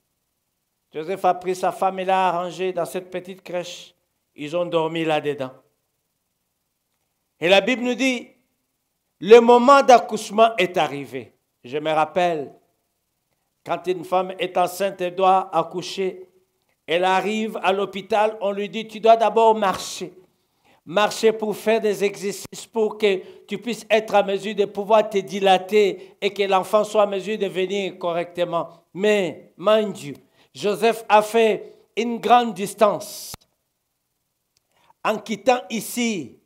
Joseph a pris sa femme et l'a arrangée dans cette petite crèche. Ils ont dormi là-dedans. Et la Bible nous dit, le moment d'accouchement est arrivé. Je me rappelle, quand une femme est enceinte, elle doit accoucher. Elle arrive à l'hôpital, on lui dit, tu dois d'abord marcher. marcher pour faire des exercices pour que tu puisses être à mesure de pouvoir te dilater et que l'enfant soit à mesure de venir correctement. Mais, mind you, Joseph a fait une grande distance en quittant ici,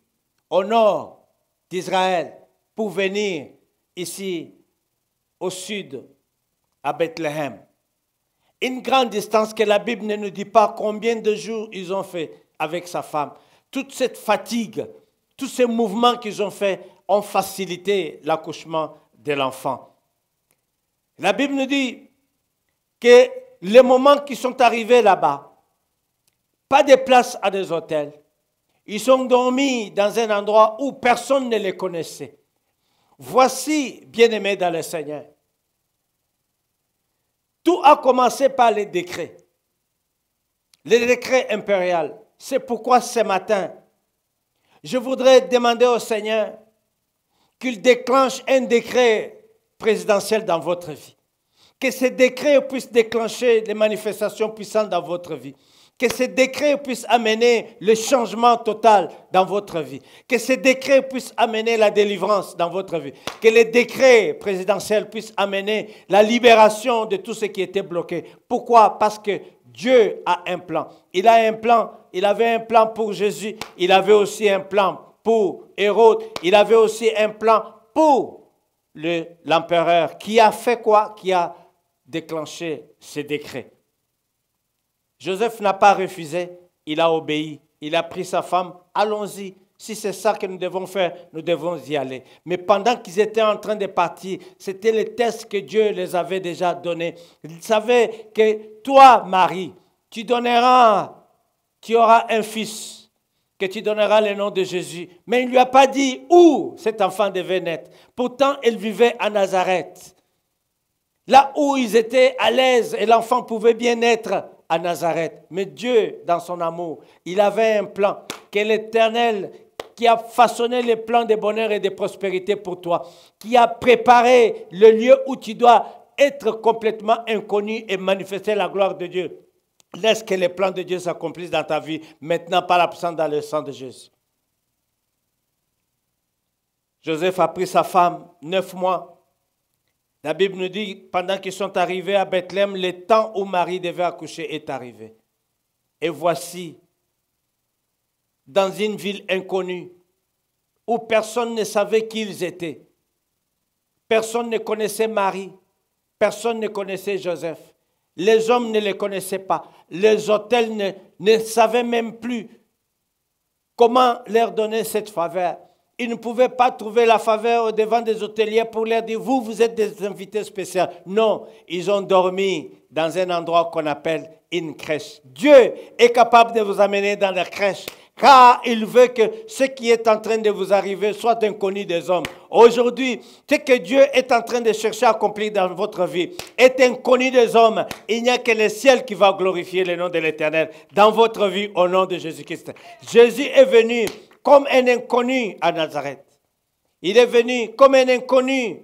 au nord d'Israël, pour venir ici, au sud, à Bethléem. Une grande distance que la Bible ne nous dit pas combien de jours ils ont fait avec sa femme. Toute cette fatigue, tous ces mouvements qu'ils ont faits ont facilité l'accouchement de l'enfant. La Bible nous dit que les moments qui sont arrivés là-bas, pas de place à des hôtels. Ils sont dormis dans un endroit où personne ne les connaissait. Voici, bien-aimés dans le Seigneur, tout a commencé par les décrets. Les décrets impériaux. C'est pourquoi ce matin, je voudrais demander au Seigneur qu'il déclenche un décret présidentiel dans votre vie. Que ces décrets puissent déclencher des manifestations puissantes dans votre vie. Que ces décrets puissent amener le changement total dans votre vie. Que ces décrets puissent amener la délivrance dans votre vie. Que les décrets présidentiels puissent amener la libération de tout ce qui était bloqué. Pourquoi? Parce que Dieu a un plan. Il a un plan. Il avait un plan pour Jésus. Il avait aussi un plan pour Hérode. Il avait aussi un plan pour l'empereur. Qui a fait quoi? Qui a déclenché ces décrets. Joseph n'a pas refusé, il a obéi, il a pris sa femme, allons-y. Si c'est ça que nous devons faire, nous devons y aller. Mais pendant qu'ils étaient en train de partir, c'était le test que Dieu les avait déjà donné. Il savait que toi, Marie, tu auras un fils, que tu donneras le nom de Jésus. Mais il ne lui a pas dit où cet enfant devait naître. Pourtant, il vivait à Nazareth. Là où ils étaient à l'aise et l'enfant pouvait bien naître à Nazareth. Mais Dieu, dans son amour, il avait un plan, que l'Éternel, qui a façonné les plans de bonheur et de prospérité pour toi, qui a préparé le lieu où tu dois être complètement inconnu et manifester la gloire de Dieu. Laisse que les plans de Dieu s'accomplissent dans ta vie, maintenant par la puissance dans le sang de Jésus. Joseph a pris sa femme 9 mois. La Bible nous dit, pendant qu'ils sont arrivés à Bethléem, le temps où Marie devait accoucher est arrivé. Et voici, dans une ville inconnue, où personne ne savait qui ils étaient, personne ne connaissait Marie, personne ne connaissait Joseph, les hommes ne les connaissaient pas, les hôtels ne savaient même plus comment leur donner cette faveur. Ils ne pouvaient pas trouver la faveur au devant des hôteliers pour leur dire, vous êtes des invités spéciaux. Non, ils ont dormi dans un endroit qu'on appelle une crèche. Dieu est capable de vous amener dans la crèche, car il veut que ce qui est en train de vous arriver soit inconnu des hommes. Aujourd'hui, ce que Dieu est en train de chercher à accomplir dans votre vie est inconnu des hommes. Il n'y a que le ciel qui va glorifier le nom de l'Éternel dans votre vie au nom de Jésus-Christ. Jésus est venu comme un inconnu à Nazareth. Il est venu comme un inconnu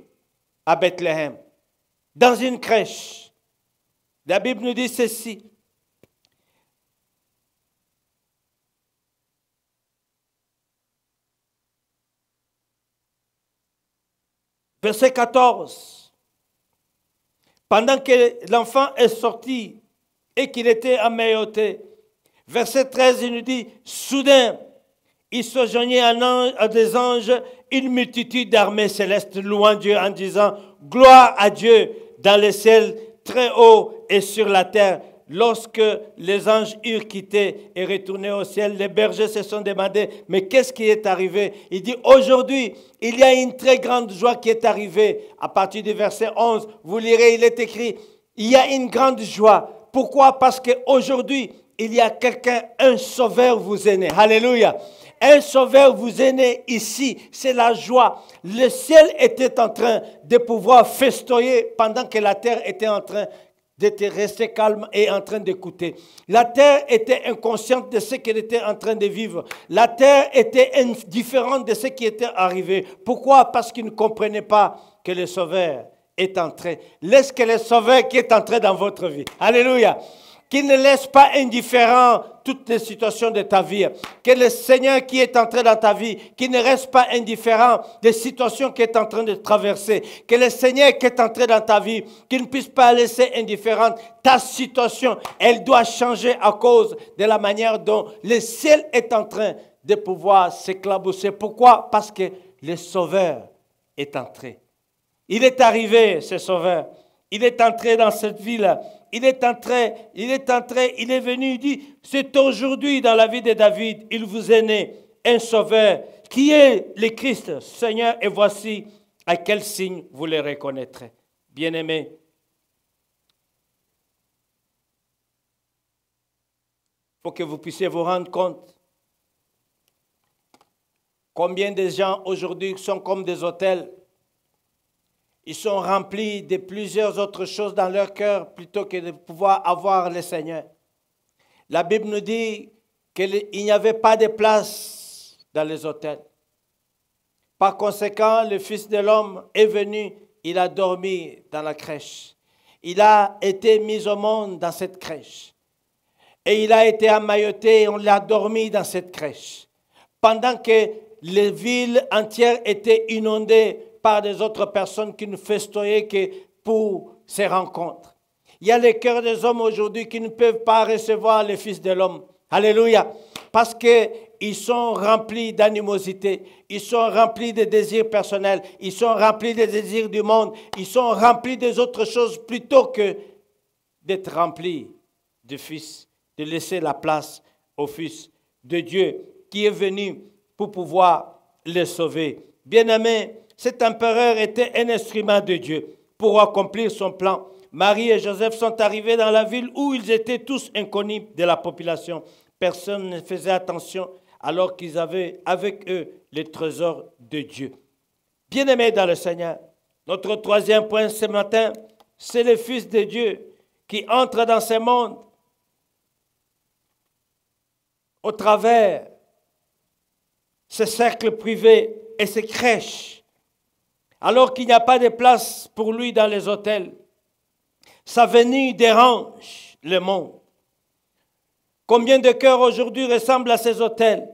à Bethléem, dans une crèche. La Bible nous dit ceci. Verset 14. Pendant que l'enfant est sorti et qu'il était emmailloté, verset 13, il nous dit, soudain, il se joignait à des anges, une multitude d'armées célestes louant Dieu en disant « Gloire à Dieu dans les ciels très haut et sur la terre ». Lorsque les anges eurent quitté et retourné au ciel, les bergers se sont demandé « Mais qu'est-ce qui est arrivé ?» Il dit « Aujourd'hui, il y a une très grande joie qui est arrivée. » À partir du verset 11, vous lirez, il est écrit « Il y a une grande joie. » Pourquoi? Parce qu'aujourd'hui, il y a quelqu'un, un sauveur vous est né. Alléluia. Un sauveur vous est né ici, c'est la joie. Le ciel était en train de pouvoir festoyer pendant que la terre était en train d'être restée calme et en train d'écouter. La terre était inconsciente de ce qu'elle était en train de vivre. La terre était indifférente de ce qui était arrivé. Pourquoi? Parce qu'ils ne comprenaient pas que le sauveur est entré. Laisse que le sauveur qui est entré dans votre vie. Alléluia. qui ne laisse pas indifférent toutes les situations de ta vie. Que le Seigneur qui est entré dans ta vie, qui ne reste pas indifférent des situations qu'il est en train de traverser. Que le Seigneur qui est entré dans ta vie, qui ne puisse pas laisser indifférente ta situation. Elle doit changer à cause de la manière dont le ciel est en train de pouvoir s'éclabousser. Pourquoi? Parce que le Sauveur est entré. Il est arrivé, ce Sauveur. Il est entré dans cette ville. Il est venu, il dit, c'est aujourd'hui dans la vie de David, il vous est né un Sauveur, qui est le Christ, Seigneur, et voici à quel signe vous le reconnaîtrez. Bien-aimés, il faut que vous puissiez vous rendre compte combien de gens aujourd'hui sont comme des autels. Ils sont remplis de plusieurs autres choses dans leur cœur plutôt que de pouvoir avoir le Seigneur. La Bible nous dit qu'il n'y avait pas de place dans les autels. Par conséquent, le Fils de l'homme est venu, il a dormi dans la crèche. Il a été mis au monde dans cette crèche. Et il a été emmailloté et on l'a dormi dans cette crèche. Pendant que les villes entières étaient inondées par des autres personnes qui ne festoyaient que pour ces rencontres. Il y a les cœurs des hommes aujourd'hui qui ne peuvent pas recevoir le Fils de l'homme. Alléluia. Parce qu'ils sont remplis d'animosité, ils sont remplis de désirs personnels, ils sont remplis des désirs du monde, ils sont remplis des autres choses plutôt que d'être remplis du Fils, de laisser la place au Fils de Dieu qui est venu pour pouvoir les sauver. Bien-aimés, cet empereur était un instrument de Dieu pour accomplir son plan. Marie et Joseph sont arrivés dans la ville où ils étaient tous inconnus de la population. Personne ne faisait attention alors qu'ils avaient avec eux les trésors de Dieu. Bien-aimés dans le Seigneur, notre troisième point ce matin, c'est le Fils de Dieu qui entre dans ce monde au travers ce cercle privé et ces crèches. Alors qu'il n'y a pas de place pour lui dans les hôtels. Sa venue dérange le monde. Combien de cœurs aujourd'hui ressemblent à ces hôtels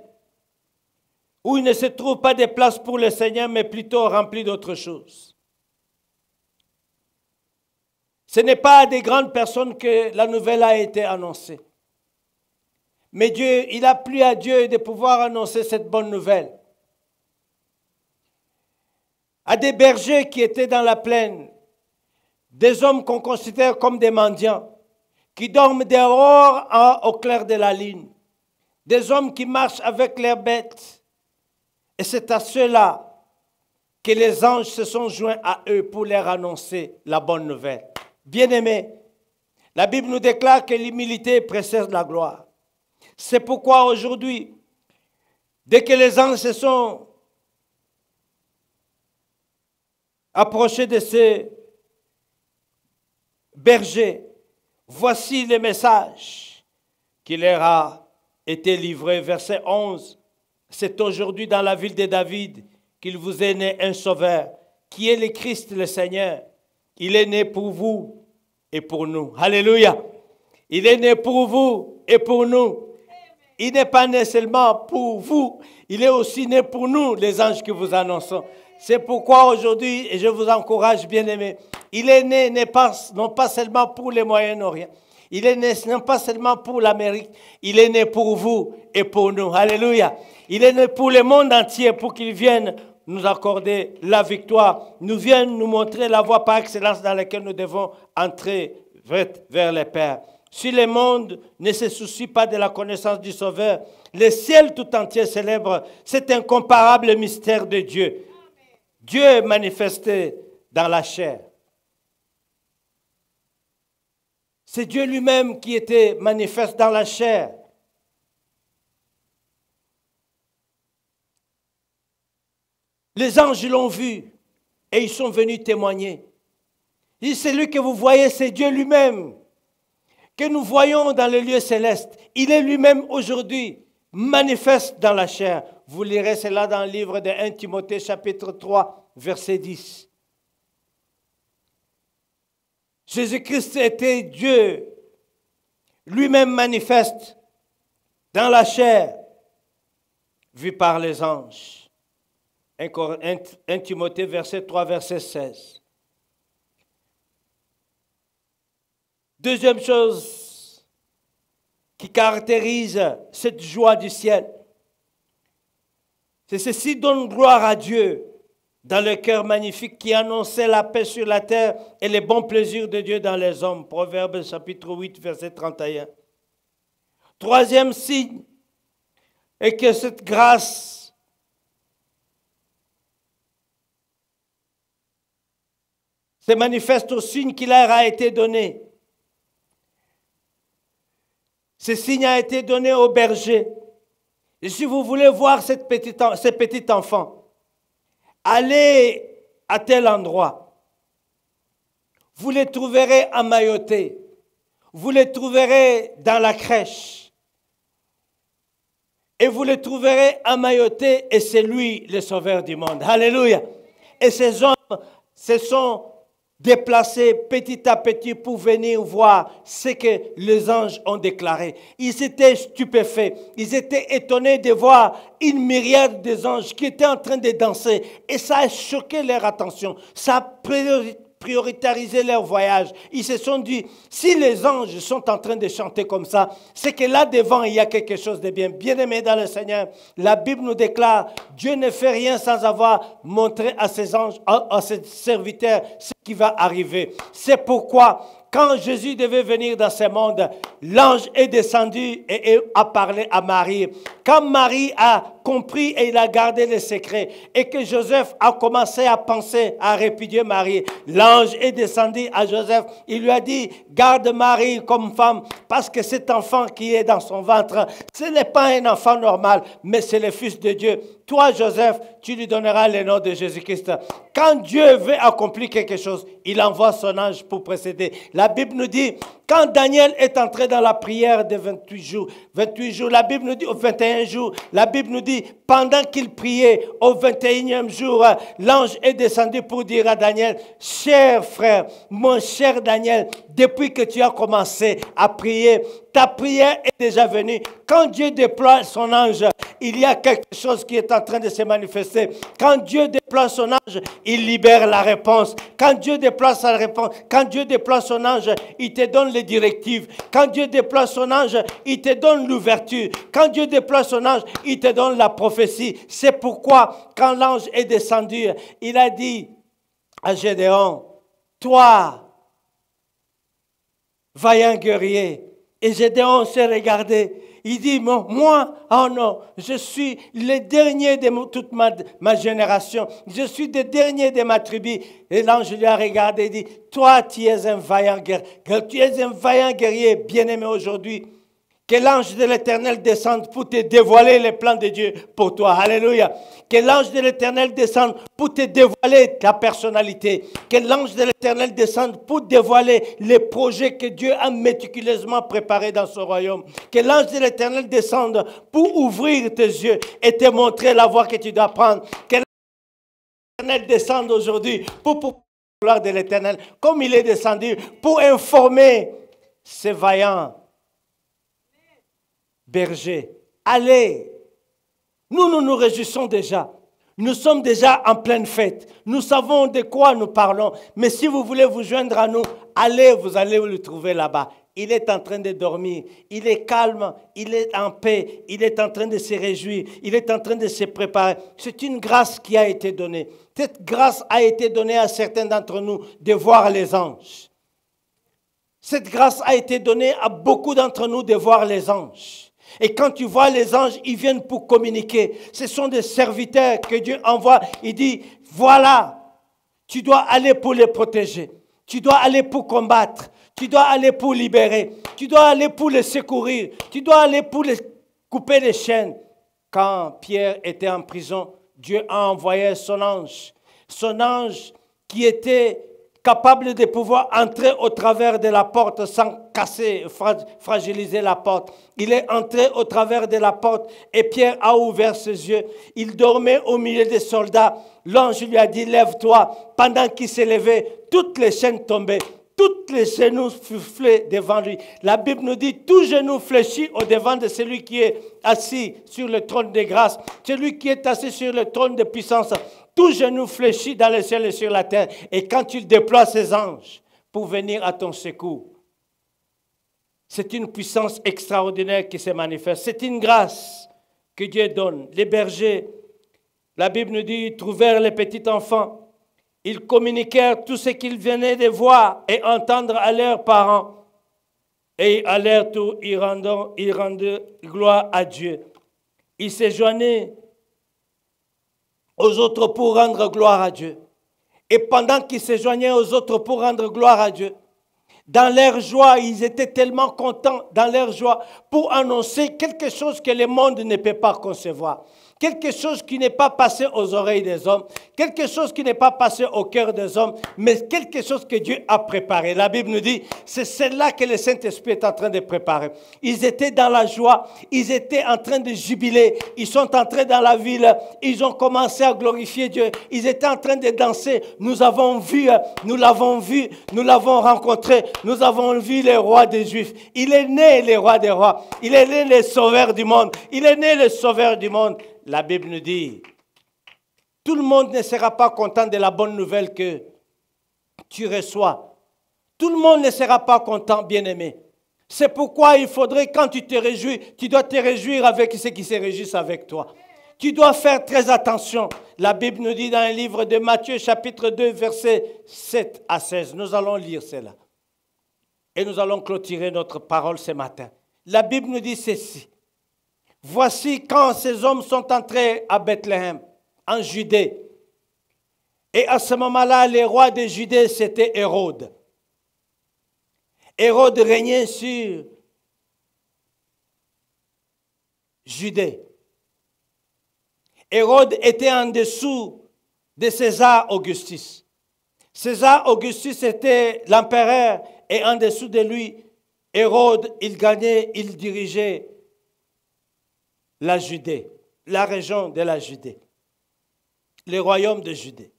où il ne se trouve pas de place pour le Seigneur, mais plutôt remplis d'autres choses. Ce n'est pas à des grandes personnes que la nouvelle a été annoncée. Mais Dieu, il a plu à Dieu de pouvoir annoncer cette bonne nouvelle à des bergers qui étaient dans la plaine, des hommes qu'on considère comme des mendiants, qui dorment dehors au clair de la lune, des hommes qui marchent avec leurs bêtes. Et c'est à ceux-là que les anges se sont joints à eux pour leur annoncer la bonne nouvelle. Bien-aimés, la Bible nous déclare que l'humilité précède la gloire. C'est pourquoi aujourd'hui, dès que les anges se sont approchés de ces bergers, voici le message qui leur a été livré. Verset 11, c'est aujourd'hui dans la ville de David qu'il vous est né un sauveur, qui est le Christ le Seigneur. Il est né pour vous et pour nous. Alléluia. Il est né pour vous et pour nous. Il n'est pas né seulement pour vous, il est aussi né pour nous, les anges que vous annonçons. C'est pourquoi aujourd'hui, et je vous encourage, bien-aimés, il est né non pas seulement pour le Moyen-Orient, il est né non pas seulement pour l'Amérique, il est né pour vous et pour nous. Alléluia. Il est né pour le monde entier, pour qu'il vienne nous accorder la victoire, nous vienne nous montrer la voie par excellence dans laquelle nous devons entrer vers le Père. Si le monde ne se soucie pas de la connaissance du Sauveur, le ciel tout entier célèbre cet incomparable mystère de Dieu. Dieu est manifesté dans la chair. C'est Dieu lui-même qui était manifeste dans la chair. Les anges l'ont vu et ils sont venus témoigner. Et celui que vous voyez, c'est Dieu lui-même, que nous voyons dans le lieu céleste. Il est lui-même aujourd'hui manifeste dans la chair. Vous lirez cela dans le livre de 1 Timothée chapitre 3, verset 10. Jésus-Christ était Dieu, lui-même manifeste dans la chair, vu par les anges. 1 Timothée, verset 3, verset 16. Deuxième chose qui caractérise cette joie du ciel, c'est ceci donne gloire à Dieu dans le cœur magnifique qui annonçait la paix sur la terre et les bons plaisirs de Dieu dans les hommes. Proverbes chapitre 8, verset 31. Troisième signe est que cette grâce se manifeste au signe qui leur a été donné. Ce signe a été donné au berger. Et si vous voulez voir ces petits enfants, allez à tel endroit. Vous les trouverez emmaillotés. Vous les trouverez dans la crèche. Et vous les trouverez emmaillotés et c'est lui le sauveur du monde. Alléluia. Et ces hommes se sont déplacés petit à petit pour venir voir ce que les anges ont déclaré. Ils étaient stupéfaits. Ils étaient étonnés de voir une myriade des anges qui étaient en train de danser. Et ça a choqué leur attention. Ça a prioritarisé leur voyage. Ils se sont dit, si les anges sont en train de chanter comme ça, c'est que là devant, il y a quelque chose de bien. Bien-aimés dans le Seigneur, la Bible nous déclare, Dieu ne fait rien sans avoir montré à ses anges, à ses serviteurs, ce qui va arriver. C'est pourquoi, quand Jésus devait venir dans ce monde, l'ange est descendu et a parlé à Marie. Quand Marie a compris et il a gardé le secret et que Joseph a commencé à penser à répudier Marie, l'ange est descendu à Joseph. Il lui a dit, garde Marie comme femme parce que cet enfant qui est dans son ventre, ce n'est pas un enfant normal, mais c'est le Fils de Dieu. Toi, Joseph, tu lui donneras le nom de Jésus-Christ. Quand Dieu veut accomplir quelque chose, il envoie son ange pour précéder. La Bible nous dit, quand Daniel est entré dans la prière de 28 jours, la Bible nous dit, au 21 jours, la Bible nous dit, pendant qu'il priait, au 21e jour, l'ange est descendu pour dire à Daniel, cher frère, mon cher Daniel, depuis que tu as commencé à prier, ta prière est déjà venue. Quand Dieu déploie son ange, il y a quelque chose qui est en train de se manifester. Quand Dieu déploie son ange, il libère la réponse. Quand Dieu déploie sa réponse, quand Dieu déploie son ange, il te donne les directives. Quand Dieu déploie son ange, il te donne l'ouverture. Quand Dieu déploie son ange, il te donne la prophétie. C'est pourquoi, quand l'ange est descendu, il a dit à Gédéon, toi, vaillant guerrier. Et Gédéon s'est regardé. Il dit, moi, oh non, je suis le dernier de toute ma génération. Je suis le dernier de ma tribu. Et l'ange lui a regardé et dit, toi, tu es un vaillant guerrier. Tu es un vaillant guerrier, bien-aimé aujourd'hui. Que l'ange de l'Éternel descende pour te dévoiler les plans de Dieu pour toi. Alléluia. Que l'ange de l'Éternel descende pour te dévoiler ta personnalité. Que l'ange de l'Éternel descende pour dévoiler les projets que Dieu a méticuleusement préparés dans son royaume. Que l'ange de l'Éternel descende pour ouvrir tes yeux et te montrer la voie que tu dois prendre. Que l'ange de l'Éternel descende aujourd'hui pour la gloire de l'Éternel, comme il est descendu pour informer ces vaillants berger, allez, nous nous réjouissons déjà. Nous sommes déjà en pleine fête. Nous savons de quoi nous parlons. Mais si vous voulez vous joindre à nous, allez, vous allez le trouver là-bas. Il est en train de dormir. Il est calme. Il est en paix. Il est en train de se réjouir. Il est en train de se préparer. C'est une grâce qui a été donnée. Cette grâce a été donnée à certains d'entre nous de voir les anges. Cette grâce a été donnée à beaucoup d'entre nous de voir les anges. Et quand tu vois les anges, ils viennent pour communiquer. Ce sont des serviteurs que Dieu envoie. Il dit, voilà, tu dois aller pour les protéger. Tu dois aller pour combattre. Tu dois aller pour libérer. Tu dois aller pour les secourir. Tu dois aller pour les couper les chaînes. Quand Pierre était en prison, Dieu a envoyé son ange. Son ange qui était capable de pouvoir entrer au travers de la porte sans casser, fragiliser la porte. Il est entré au travers de la porte et Pierre a ouvert ses yeux. Il dormait au milieu des soldats. L'ange lui a dit, lève-toi. Pendant qu'il s'est levé, toutes les chaînes tombaient. tous les genoux fléchissent devant lui. La Bible nous dit, tout genou fléchit au devant de celui qui est assis sur le trône de grâce, celui qui est assis sur le trône de puissance. Tout genou fléchit dans le ciel et sur la terre. Et quand il déploie ses anges pour venir à ton secours, c'est une puissance extraordinaire qui se manifeste. C'est une grâce que Dieu donne. Les bergers, la Bible nous dit, ils trouvèrent les petits enfants. Ils communiquèrent tout ce qu'ils venaient de voir et entendre à leurs parents. Et à leur tour, ils rendaient gloire à Dieu. Ils se joignaient aux autres pour rendre gloire à Dieu. Et pendant qu'ils se joignaient aux autres pour rendre gloire à Dieu, dans leur joie, ils étaient tellement contents dans leur joie pour annoncer quelque chose que le monde ne peut pas concevoir. Quelque chose qui n'est pas passé aux oreilles des hommes, quelque chose qui n'est pas passé au cœur des hommes, mais quelque chose que Dieu a préparé. La Bible nous dit, c'est celle-là que le Saint-Esprit est en train de préparer. Ils étaient dans la joie, ils étaient en train de jubiler, ils sont entrés dans la ville, ils ont commencé à glorifier Dieu, ils étaient en train de danser. Nous l'avons vu, nous l'avons rencontré, nous avons vu le roi des Juifs. Il est né le roi des rois, il est né le sauveur du monde, il est né le sauveur du monde. La Bible nous dit, tout le monde ne sera pas content de la bonne nouvelle que tu reçois. Tout le monde ne sera pas content, bien-aimé. C'est pourquoi il faudrait, quand tu te réjouis, tu dois te réjouir avec ceux qui se réjouissent avec toi. Tu dois faire très attention. La Bible nous dit dans le livre de Matthieu, chapitre 2, versets 7 à 16. Nous allons lire cela. Et nous allons clôturer notre parole ce matin. La Bible nous dit ceci. Voici quand ces hommes sont entrés à Bethléem, en Judée. Et à ce moment-là, le roi de Judée, c'était Hérode. Hérode régnait sur Judée. Hérode était en dessous de César Augustus. César Augustus était l'empereur et en dessous de lui, Hérode, il gagnait, il dirigeait la Judée, la région de la Judée, le royaume de Judée.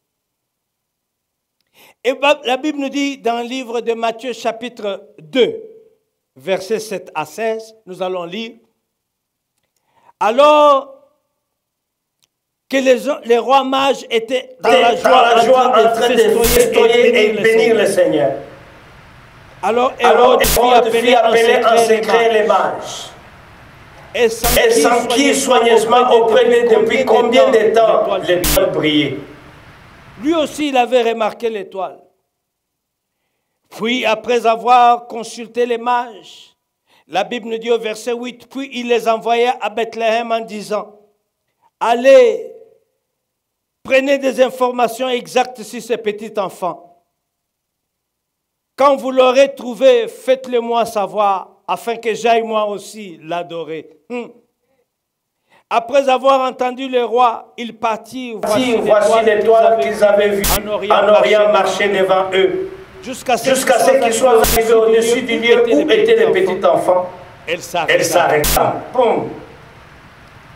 Et la Bible nous dit dans le livre de Matthieu chapitre 2, versets 7 à 16, nous allons lire. Alors que les rois mages étaient dans la joie en train de festoyer et bénir le Seigneur. Alors Hérode fit appeler en secret les mages. Et s'enquit soigneusement auprès d'eux depuis combien de temps l'étoile brillait. Lui aussi, il avait remarqué l'étoile. Puis, après avoir consulté les mages, la Bible nous dit au verset 8, puis il les envoya à Bethléem en disant, allez, prenez des informations exactes sur ce petit enfant. Quand vous l'aurez trouvé, faites-le moi savoir, afin que j'aille moi aussi l'adorer. Après avoir entendu le roi, il partit. Voici l'étoile qu'ils avaient vue en Orient marcher devant eux. Jusqu'à ce qu'ils soient arrivés au-dessus du lieu où était le petit enfant. Elle s'arrêta.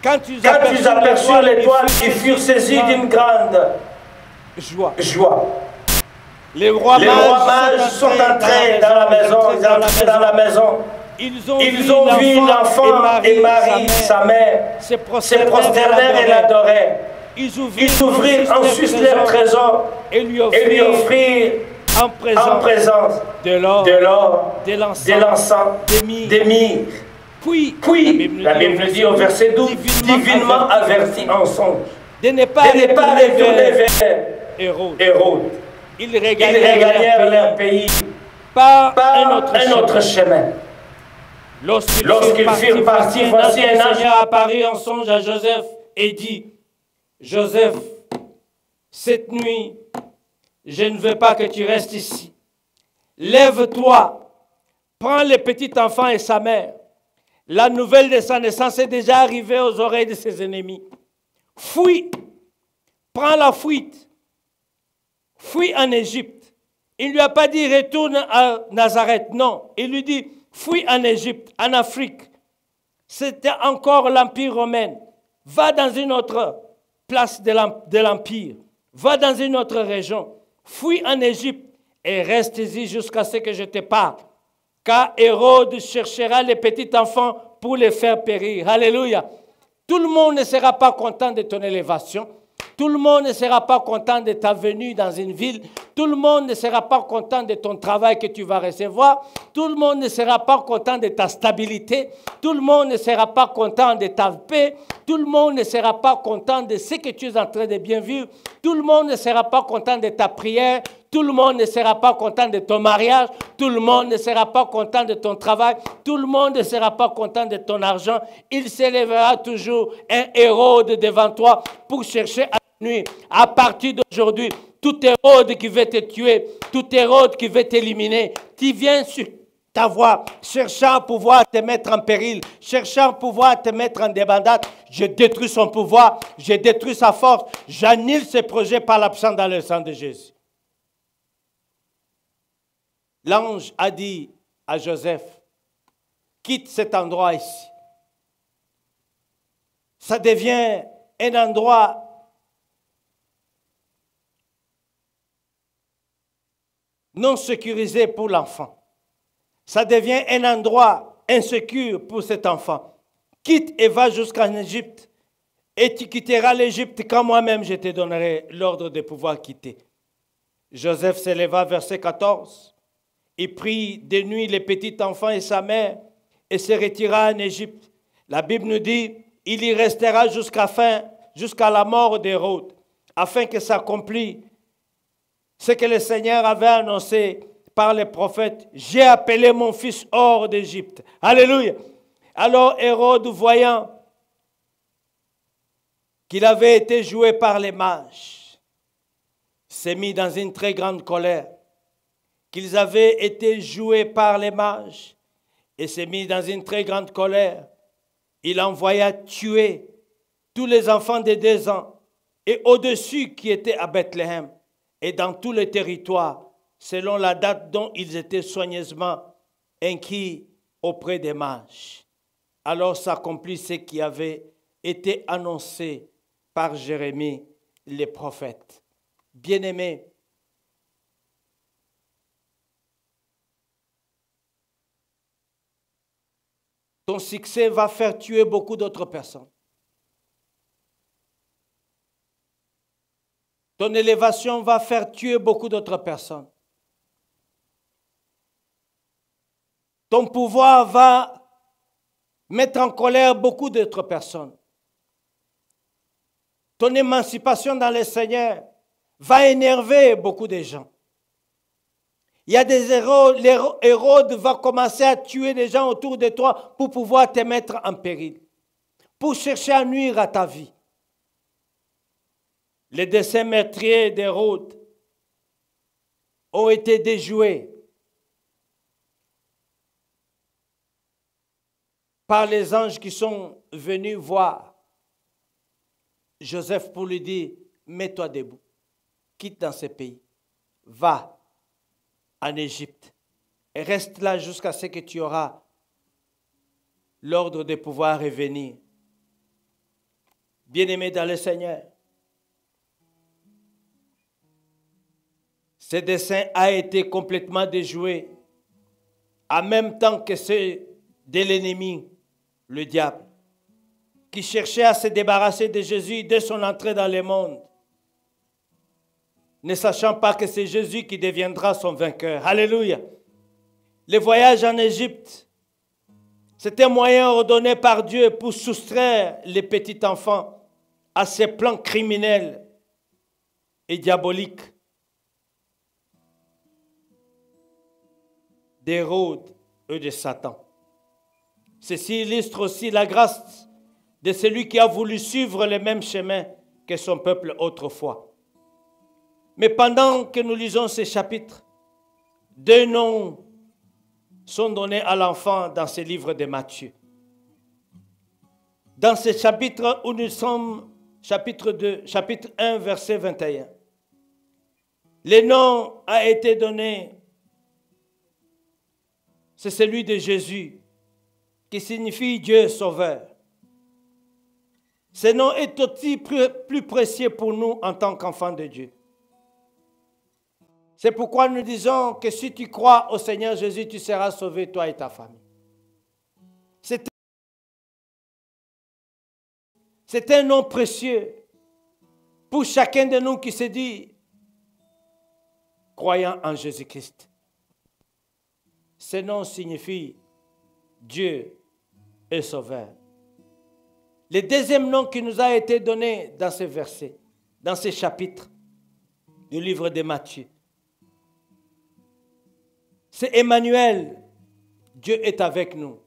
Quand ils aperçurent l'étoile, ils furent saisis d'une grande joie. Les rois mages sont entrés dans la maison. Ils ont vu l'enfant et Marie, sa mère, se prosternèrent et l'adoraient. Ils ouvrirent ensuite leur trésor et lui offrirent en présence de l'or, de l'encens, des myrrhes. Puis la Bible dit au verset 12, divinement averti en songe, de ne pas retourner vers Hérode. Ils regagnèrent leur pays par un autre chemin. Lorsqu'ils furent partis, voici un ange apparut en songe à Joseph et dit, Joseph, cette nuit, je ne veux pas que tu restes ici. Lève-toi, prends le petit enfant et sa mère. La nouvelle de sa naissance est déjà arrivée aux oreilles de ses ennemis. Fuis, prends la fuite, fuis en Égypte. Il ne lui a pas dit retourne à Nazareth, non. Il lui dit fuis en Égypte, en Afrique. C'était encore l'Empire romain. Va dans une autre place de l'Empire. Va dans une autre région. Fuis en Égypte et reste-y jusqu'à ce que je te parle. Car Hérode cherchera les petits enfants pour les faire périr. Alléluia. Tout le monde ne sera pas content de ton élévation. Tout le monde ne sera pas content de ta venue dans une ville. Tout le monde ne sera pas content de ton travail que tu vas recevoir. Tout le monde ne sera pas content de ta stabilité. Tout le monde ne sera pas content de ta paix. Tout le monde ne sera pas content de ce que tu es en train de bien vivre. Tout le monde ne sera pas content de ta prière. Tout le monde ne sera pas content de ton mariage. Tout le monde ne sera pas content de ton travail. Tout le monde ne sera pas content de ton argent. Il s'élèvera toujours un Hérode devant toi pour chercher à nuire. À partir d'aujourd'hui, tout Hérode qui veut te tuer, tout Hérode qui veut t'éliminer, qui vient sur ta voie, cherchant à pouvoir te mettre en péril, cherchant à pouvoir te mettre en débandade, je détruis son pouvoir, je détruis sa force, j'annule ses projets par l'absence dans le sang de Jésus. L'ange a dit à Joseph, quitte cet endroit ici. Ça devient un endroit non sécurisé pour l'enfant. Ça devient un endroit insécure pour cet enfant. Quitte et va jusqu'en Égypte. Et tu quitteras l'Égypte quand moi-même je te donnerai l'ordre de pouvoir quitter. Joseph s'éleva, verset 14. Il prit de nuit les petits enfants et sa mère et se retira en Égypte. La Bible nous dit, il y restera jusqu'à la mort d'Hérode, afin que s'accomplisse ce que le Seigneur avait annoncé par les prophètes. J'ai appelé mon fils hors d'Égypte. Alléluia. Alors Hérode, voyant qu'il avait été joué par les mages, s'est mis dans une très grande colère. Qu'ils avaient été joués par les mages et s'est mis dans une très grande colère. Il envoya tuer tous les enfants de 2 ans et au-dessus qui étaient à Bethléem et dans tout le territoire, selon la date dont ils étaient soigneusement inquiets auprès des mages. Alors s'accomplit ce qui avait été annoncé par Jérémie, les prophètes. Bien-aimés, ton succès va faire tuer beaucoup d'autres personnes. Ton élévation va faire tuer beaucoup d'autres personnes. Ton pouvoir va mettre en colère beaucoup d'autres personnes. Ton émancipation dans le Seigneur va énerver beaucoup de gens. Il y a des Hérodes, Hérode va commencer à tuer des gens autour de toi pour pouvoir te mettre en péril, pour chercher à nuire à ta vie. Les desseins meurtriers d'Hérode ont été déjoués par les anges qui sont venus voir Joseph pour lui dire, mets-toi debout, quitte dans ce pays, va en Égypte et reste là jusqu'à ce que tu auras l'ordre de pouvoir revenir. Bien-aimé dans le Seigneur, ce dessein a été complètement déjoué en même temps que ceux de l'ennemi, le diable, qui cherchait à se débarrasser de Jésus dès son entrée dans le monde, ne sachant pas que c'est Jésus qui deviendra son vainqueur. Alléluia. Le voyage en Égypte, c'était un moyen ordonné par Dieu pour soustraire les petits enfants à ses plans criminels et diaboliques d'Hérode et de Satan. Ceci illustre aussi la grâce de celui qui a voulu suivre le même chemin que son peuple autrefois. Mais pendant que nous lisons ces chapitres, 2 noms sont donnés à l'enfant dans ce livre de Matthieu. Dans ce chapitre où nous sommes, chapitre 2, chapitre 1, verset 21, le nom a été donné, c'est celui de Jésus, qui signifie Dieu sauveur. Ce nom est aussi plus précieux pour nous en tant qu'enfants de Dieu. C'est pourquoi nous disons que si tu crois au Seigneur Jésus, tu seras sauvé, toi et ta famille. C'est un nom précieux pour chacun de nous qui se dit croyant en Jésus-Christ. Ce nom signifie Dieu est sauveur. Le deuxième nom qui nous a été donné dans ces versets, dans ces chapitres du livre de Matthieu, c'est Emmanuel. Dieu est avec nous.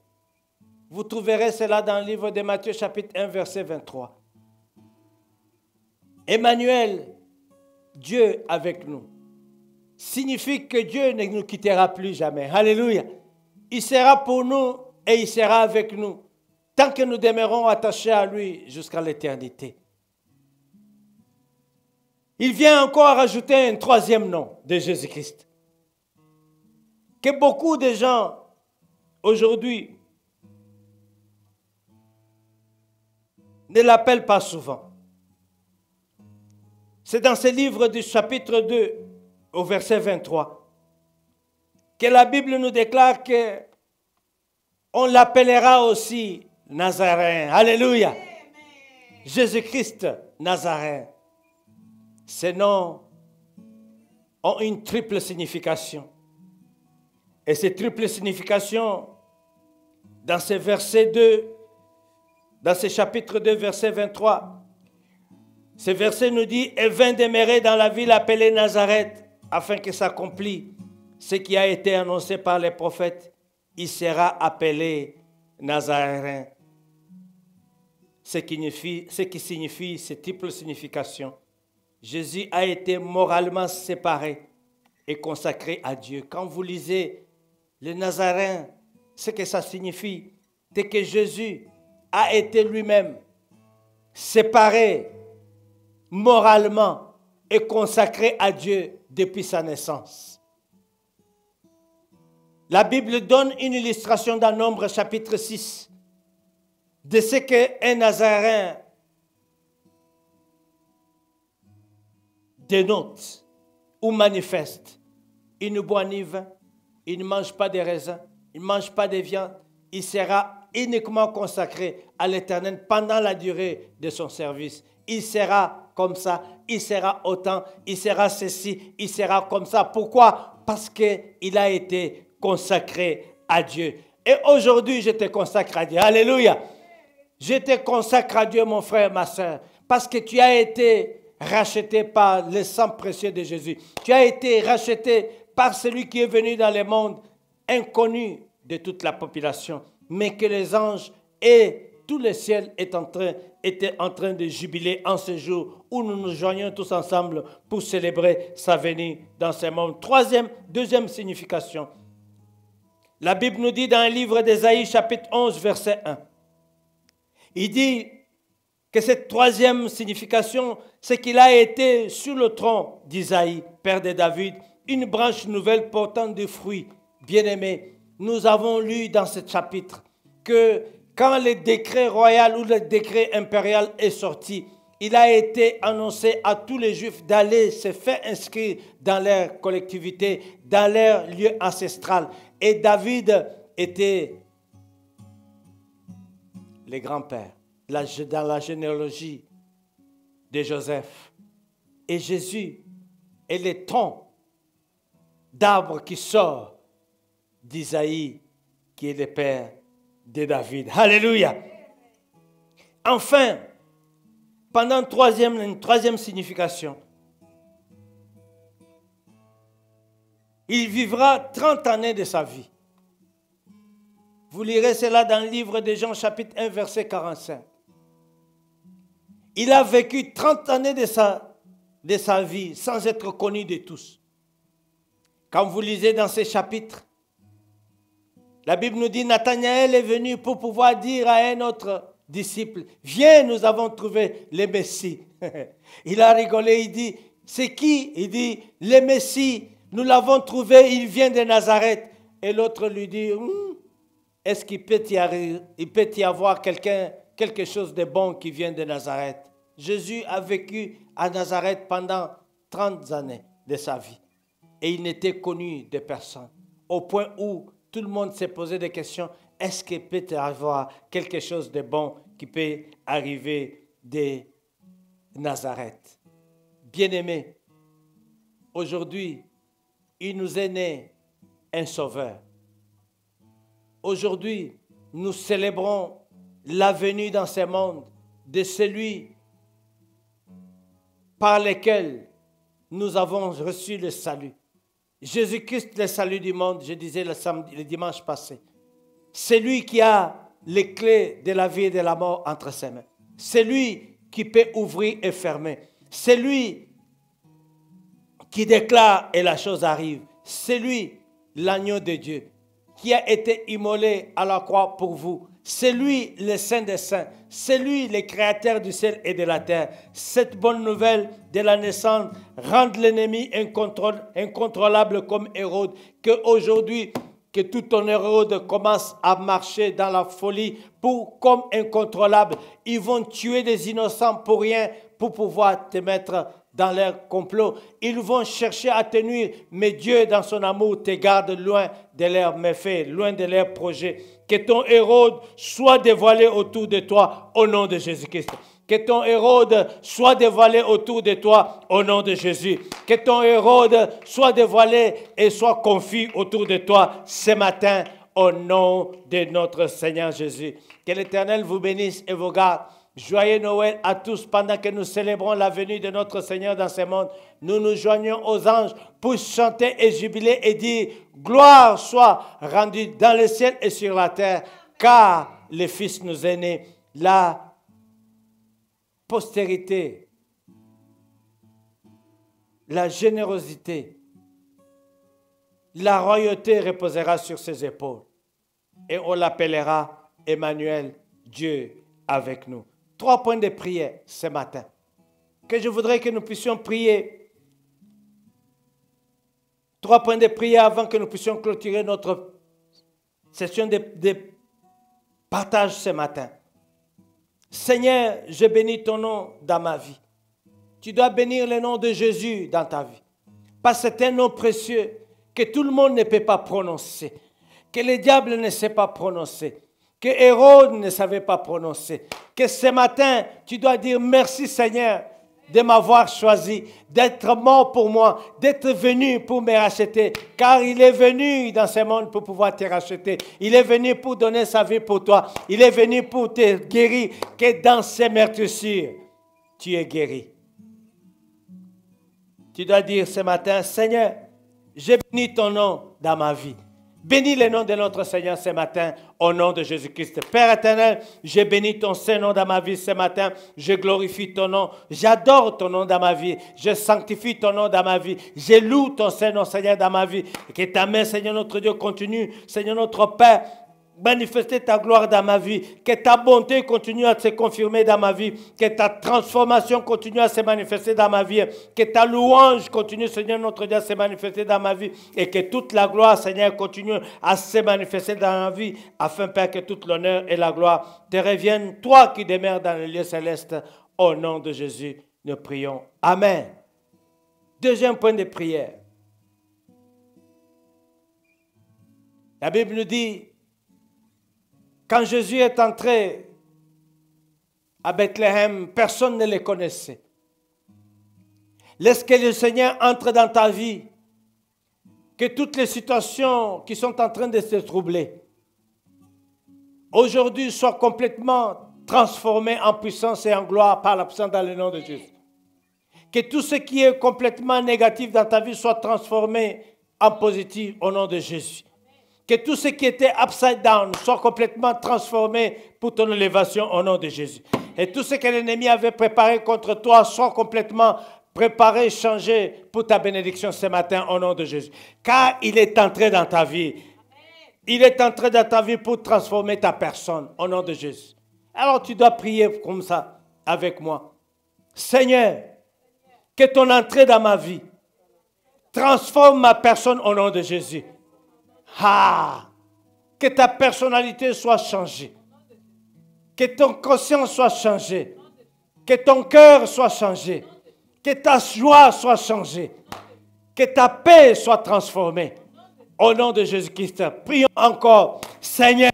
Vous trouverez cela dans le livre de Matthieu, chapitre 1, verset 23. Emmanuel, Dieu avec nous, signifie que Dieu ne nous quittera plus jamais. Alléluia. Il sera pour nous et il sera avec nous, tant que nous demeurons attachés à lui jusqu'à l'éternité. Il vient encore rajouter un troisième nom de Jésus-Christ, que beaucoup de gens aujourd'hui ne l'appellent pas souvent. C'est dans ce livre du chapitre 2, au verset 23, que la Bible nous déclare que on l'appellera aussi Nazaréen. Alléluia. Jésus-Christ Nazaréen. Ces noms ont une triple signification. Et ces triples significations, dans ce verset 2, dans ce chapitre 2, verset 23, ce verset nous dit « Et vint demeurer dans la ville appelée Nazareth, afin que s'accomplisse ce qui a été annoncé par les prophètes. Il sera appelé Nazaréen. » Ce qui signifie cette triple signification. Jésus a été moralement séparé et consacré à Dieu. Quand vous lisez le Nazaréen, ce que ça signifie, c'est que Jésus a été lui-même séparé moralement et consacré à Dieu depuis sa naissance. La Bible donne une illustration dans Nombre chapitre 6 de ce qu'un Nazaréen dénote ou manifeste. Il ne boit ni vin, il ne mange pas de raisins, il ne mange pas de viande. Il sera uniquement consacré à l'Éternel pendant la durée de son service. Il sera comme ça, il sera autant, il sera ceci, il sera comme ça. Pourquoi? Parce qu'il a été consacré à Dieu. Et aujourd'hui, je te consacre à Dieu. Alléluia. Je te consacre à Dieu, mon frère, ma soeur, parce que tu as été racheté par le sang précieux de Jésus. Tu as été racheté par celui qui est venu dans le monde inconnu de toute la population, mais que les anges et tout le ciel étaient en train de jubiler en ce jour où nous nous joignons tous ensemble pour célébrer sa venue dans ce monde. Deuxième signification. La Bible nous dit dans le livre d'Ésaïe, chapitre 11, verset 1. Il dit que cette troisième signification, c'est qu'il a été sur le tronc d'Isaïe, père de David, une branche nouvelle portant des fruits. Bien-aimés, nous avons lu dans ce chapitre que quand le décret royal ou le décret impérial est sorti, il a été annoncé à tous les Juifs d'aller se faire inscrire dans leur collectivité, dans leur lieu ancestral. Et David était le grand-père dans la généalogie de Joseph. Et Jésus est le tronc d'arbre qui sort d'Isaïe, qui est le père de David. Alléluia. Enfin, pendant une troisième signification, il vivra 30 années de sa vie. Vous lirez cela dans le livre de Jean, chapitre 1, verset 45. Il a vécu 30 années de sa vie sans être connu de tous. Quand vous lisez dans ces chapitres, la Bible nous dit, Nathanaël est venu pour pouvoir dire à un autre disciple, viens, nous avons trouvé le Messie. Il a rigolé, il dit, c'est qui? Il dit, le Messie, nous l'avons trouvé, il vient de Nazareth. Et l'autre lui dit, est-ce qu'il peut y avoir quelque chose de bon qui vient de Nazareth? Jésus a vécu à Nazareth pendant 30 années de sa vie. et il n'était connu de personne. Au point où tout le monde s'est posé des questions. Est-ce qu'il peut y avoir quelque chose de bon qui peut arriver de Nazareth? Bien-aimés, aujourd'hui, il nous est né un sauveur. Aujourd'hui, nous célébrons la venue dans ce monde de celui par lequel nous avons reçu le salut. Jésus-Christ, le salut du monde, je disais le dimanche passé. C'est lui qui a les clés de la vie et de la mort entre ses mains. C'est lui qui peut ouvrir et fermer. C'est lui qui déclare et la chose arrive. C'est lui, l'agneau de Dieu, qui a été immolé à la croix pour vous. C'est lui, le Saint des Saints. C'est lui, le Créateur du ciel et de la terre. Cette bonne nouvelle de la naissance rend l'ennemi incontrôlable comme Hérode. Qu'aujourd'hui, que tout ton Hérode commence à marcher dans la folie comme incontrôlable. Ils vont tuer des innocents pour rien, pour pouvoir te mettre dans leur complot. Ils vont chercher à te nuire, mais Dieu, dans son amour, te garde loin de leurs méfaits, loin de leurs projets. Que ton Hérode soit dévoilé autour de toi au nom de Jésus-Christ. Que ton Hérode soit dévoilé autour de toi au nom de Jésus. Que ton Hérode soit dévoilé et soit confus autour de toi ce matin au nom de notre Seigneur Jésus. Que l'Éternel vous bénisse et vous garde. Joyeux Noël à tous pendant que nous célébrons la venue de notre Seigneur dans ce monde. Nous nous joignons aux anges pour chanter et jubiler et dire gloire soit rendue dans le ciel et sur la terre, car le Fils nous est né. La postérité, la générosité, la royauté reposera sur ses épaules. Et on l'appellera Emmanuel, Dieu avec nous. 3 points de prière ce matin. Que je voudrais que nous puissions prier. 3 points de prière avant que nous puissions clôturer notre session de partage ce matin. Seigneur, je bénis ton nom dans ma vie. Tu dois bénir le nom de Jésus dans ta vie. Parce que c'est un nom précieux que tout le monde ne peut pas prononcer. Que le diable ne sait pas prononcer. Que Hérode ne savait pas prononcer. Que ce matin, tu dois dire merci Seigneur de m'avoir choisi, d'être mort pour moi, d'être venu pour me racheter. Car il est venu dans ce monde pour pouvoir te racheter. Il est venu pour donner sa vie pour toi. Il est venu pour te guérir. Que dans ces meurtrissures, tu es guéri. Tu dois dire ce matin, Seigneur, je bénis ton nom dans ma vie. Bénis le nom de notre Seigneur ce matin, au nom de Jésus-Christ. Père éternel, je bénis ton Saint-Nom dans ma vie ce matin. Je glorifie ton nom. J'adore ton nom dans ma vie. Je sanctifie ton nom dans ma vie. Je loue ton Saint-Nom, Seigneur, dans ma vie. Et que ta main, Seigneur notre Dieu, continue, Seigneur notre Père, manifester ta gloire dans ma vie, que ta bonté continue à se confirmer dans ma vie, que ta transformation continue à se manifester dans ma vie, que ta louange continue, Seigneur notre Dieu, à se manifester dans ma vie, et que toute la gloire, Seigneur, continue à se manifester dans ma vie, afin, Père, que toute l'honneur et la gloire te reviennent, toi qui demeures dans le lieu céleste, au nom de Jésus, nous prions. Amen. Deuxième point de prière. La Bible nous dit, quand Jésus est entré à Bethléem, personne ne le connaissait. Laisse que le Seigneur entre dans ta vie, que toutes les situations qui sont en train de se troubler, aujourd'hui soient complètement transformées en puissance et en gloire par la puissance dans le nom de Jésus. Que tout ce qui est complètement négatif dans ta vie soit transformé en positif au nom de Jésus. Que tout ce qui était upside down soit complètement transformé pour ton élévation au nom de Jésus. Et tout ce que l'ennemi avait préparé contre toi soit complètement préparé, changé pour ta bénédiction ce matin au nom de Jésus. Car il est entré dans ta vie. Il est entré dans ta vie pour transformer ta personne au nom de Jésus. Alors tu dois prier comme ça avec moi. Seigneur, que ton entrée dans ma vie transforme ma personne au nom de Jésus. Ah, que ta personnalité soit changée, que ton conscience soit changée, que ton cœur soit changé, que ta joie soit changée, Que ta paix soit transformée. Au nom de Jésus-Christ, prions encore. Seigneur,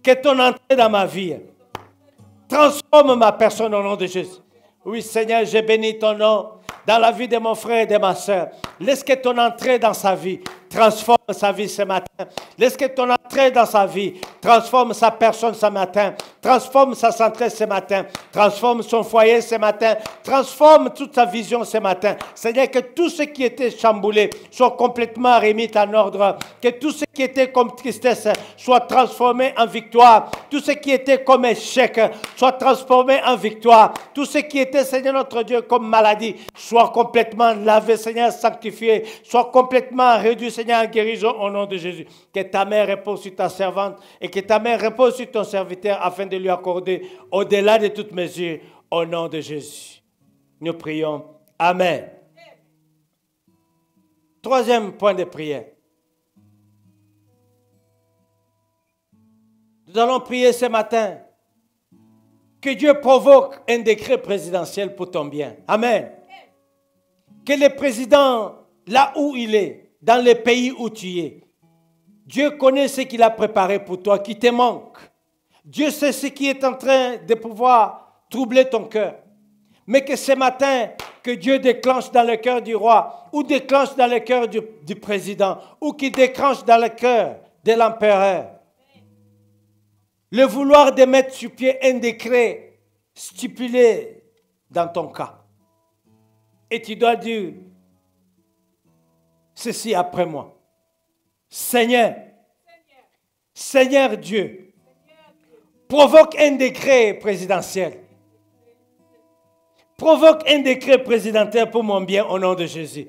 que ton entrée dans ma vie transforme ma personne au nom de Jésus. Oui, Seigneur, je bénis ton nom dans la vie de mon frère et de ma soeur. Laisse que ton entrée dans sa vie transforme sa vie ce matin. Laisse que ton entrée dans sa vie transforme sa personne ce matin. Transforme sa santé ce matin. Transforme son foyer ce matin. Transforme toute sa vision ce matin. Seigneur, que tout ce qui était chamboulé soit complètement remis en ordre. Que tout ce qui était comme tristesse soit transformé en victoire. Tout ce qui était comme échec soit transformé en victoire. Tout ce qui était, Seigneur notre Dieu, comme maladie soit complètement lavé, Seigneur, sanctifié. Soit complètement réduit, Seigneur, en guérison au nom de Jésus. Que ta main repose sur ta servante et que ta main repose sur ton serviteur afin de lui accorder au-delà de toute mesure au nom de Jésus. Nous prions. Amen. Troisième point de prière. Nous allons prier ce matin que Dieu provoque un décret présidentiel pour ton bien. Amen. Que le président, là où il est, dans le pays où tu es, Dieu connaît ce qu'il a préparé pour toi, qui te manque. Dieu sait ce qui est en train de pouvoir troubler ton cœur. Mais que ce matin, que Dieu déclenche dans le cœur du roi, ou déclenche dans le cœur du président, ou qu'il déclenche dans le cœur de l'empereur, le vouloir de mettre sur pied un décret stipulé dans ton cas. Et tu dois dire ceci après moi. Seigneur, Seigneur Dieu, provoque un décret présidentiel. Provoque un décret présidentiel pour mon bien au nom de Jésus.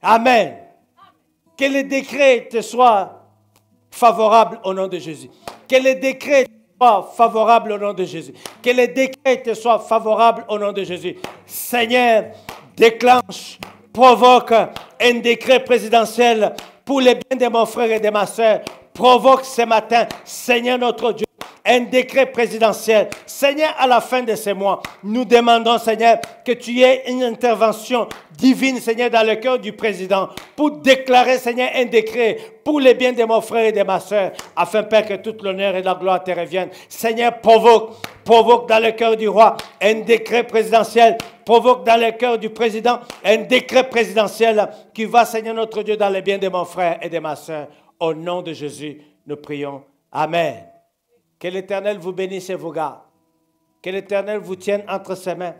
Amen. Que le décret te soit favorable au nom de Jésus. Que le décret te soit favorable au nom de Jésus. Que le décret te soit favorable au nom de Jésus. Seigneur, déclenche, provoque un décret présidentiel pour le bien de mon frère et de ma soeur. Provoque ce matin, Seigneur notre Dieu, un décret présidentiel. Seigneur, à la fin de ce mois, nous demandons, Seigneur, que tu aies une intervention divine, Seigneur, dans le cœur du président pour déclarer, Seigneur, un décret pour le bien de mon frère et de ma soeur, afin, Père, que toute l'honneur et la gloire te reviennent. Seigneur, provoque dans le cœur du roi un décret présidentiel. Provoque dans le cœur du président un décret présidentiel qui va, Seigneur notre Dieu, dans le bien de mon frère et de ma soeur. Au nom de Jésus, nous prions. Amen. Que l'Éternel vous bénisse et vous garde. Que l'Éternel vous tienne entre ses mains.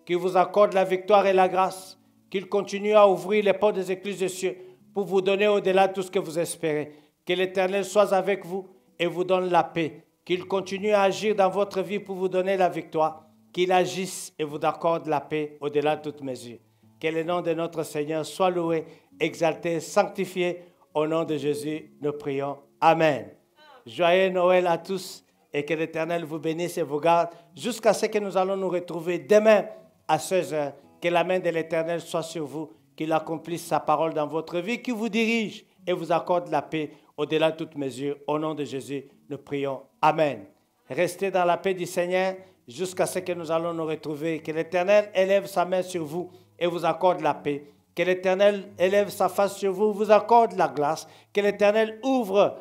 Qu'il vous accorde la victoire et la grâce. Qu'il continue à ouvrir les portes des écluses des cieux pour vous donner au-delà tout ce que vous espérez. Que l'Éternel soit avec vous et vous donne la paix. Qu'il continue à agir dans votre vie pour vous donner la victoire. Qu'il agisse et vous accorde la paix au-delà de toute mesure. Que le nom de notre Seigneur soit loué, exalté, sanctifié. Au nom de Jésus, nous prions. Amen. Joyeux Noël à tous et que l'Éternel vous bénisse et vous garde jusqu'à ce que nous allons nous retrouver demain à 16h. Que la main de l'Éternel soit sur vous, qu'il accomplisse sa parole dans votre vie, qu'il vous dirige et vous accorde la paix au-delà de toute mesure. Au nom de Jésus, nous prions. Amen. Restez dans la paix du Seigneur jusqu'à ce que nous allons nous retrouver. Que l'Éternel élève sa main sur vous et vous accorde la paix. Que l'Éternel élève sa face sur vous, vous accorde la grâce. Que l'Éternel ouvre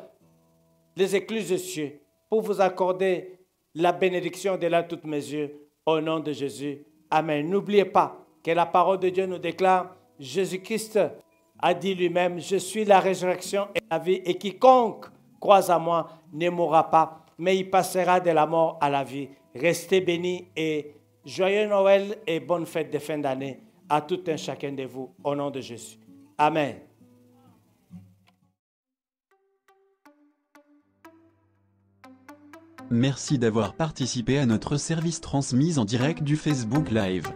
les écluses des cieux pour vous accorder la bénédiction de la toute mesure. Au nom de Jésus. Amen. N'oubliez pas que la parole de Dieu nous déclare, Jésus-Christ a dit lui-même, je suis la résurrection et la vie, et quiconque croit à moi ne mourra pas, mais il passera de la mort à la vie. Restez bénis et joyeux Noël et bonne fête de fin d'année à tout un chacun de vous, au nom de Jésus. Amen. Merci d'avoir participé à notre service transmis en direct du Facebook Live.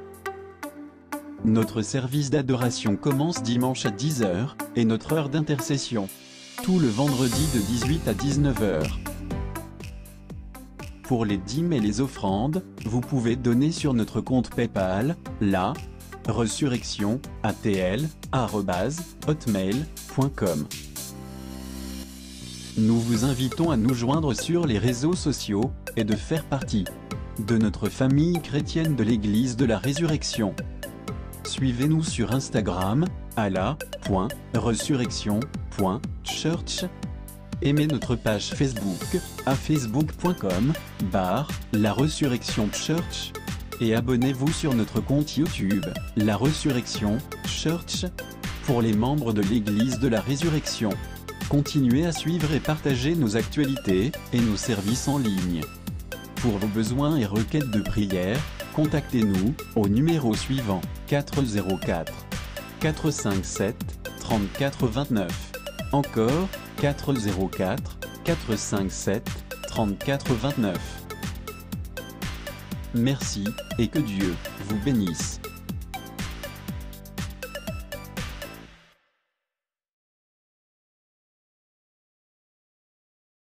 Notre service d'adoration commence dimanche à 10h, et notre heure d'intercession, tout le vendredi de 18 à 19h. Pour les dîmes et les offrandes, vous pouvez donner sur notre compte PayPal, la resurrection@hotmail.com. Nous vous invitons à nous joindre sur les réseaux sociaux, et de faire partie de notre famille chrétienne de l'Église de la Résurrection. Suivez-nous sur Instagram, ala.resurrection.church. Aimez notre page Facebook, à facebook.com/La Resurrection Church. Et abonnez-vous sur notre compte YouTube, La Resurrection Church, pour les membres de l'Église de la Résurrection. Continuez à suivre et partager nos actualités et nos services en ligne. Pour vos besoins et requêtes de prière, contactez-nous au numéro suivant 404 457 34 29. Encore 404 457 34 29. Merci et que Dieu vous bénisse.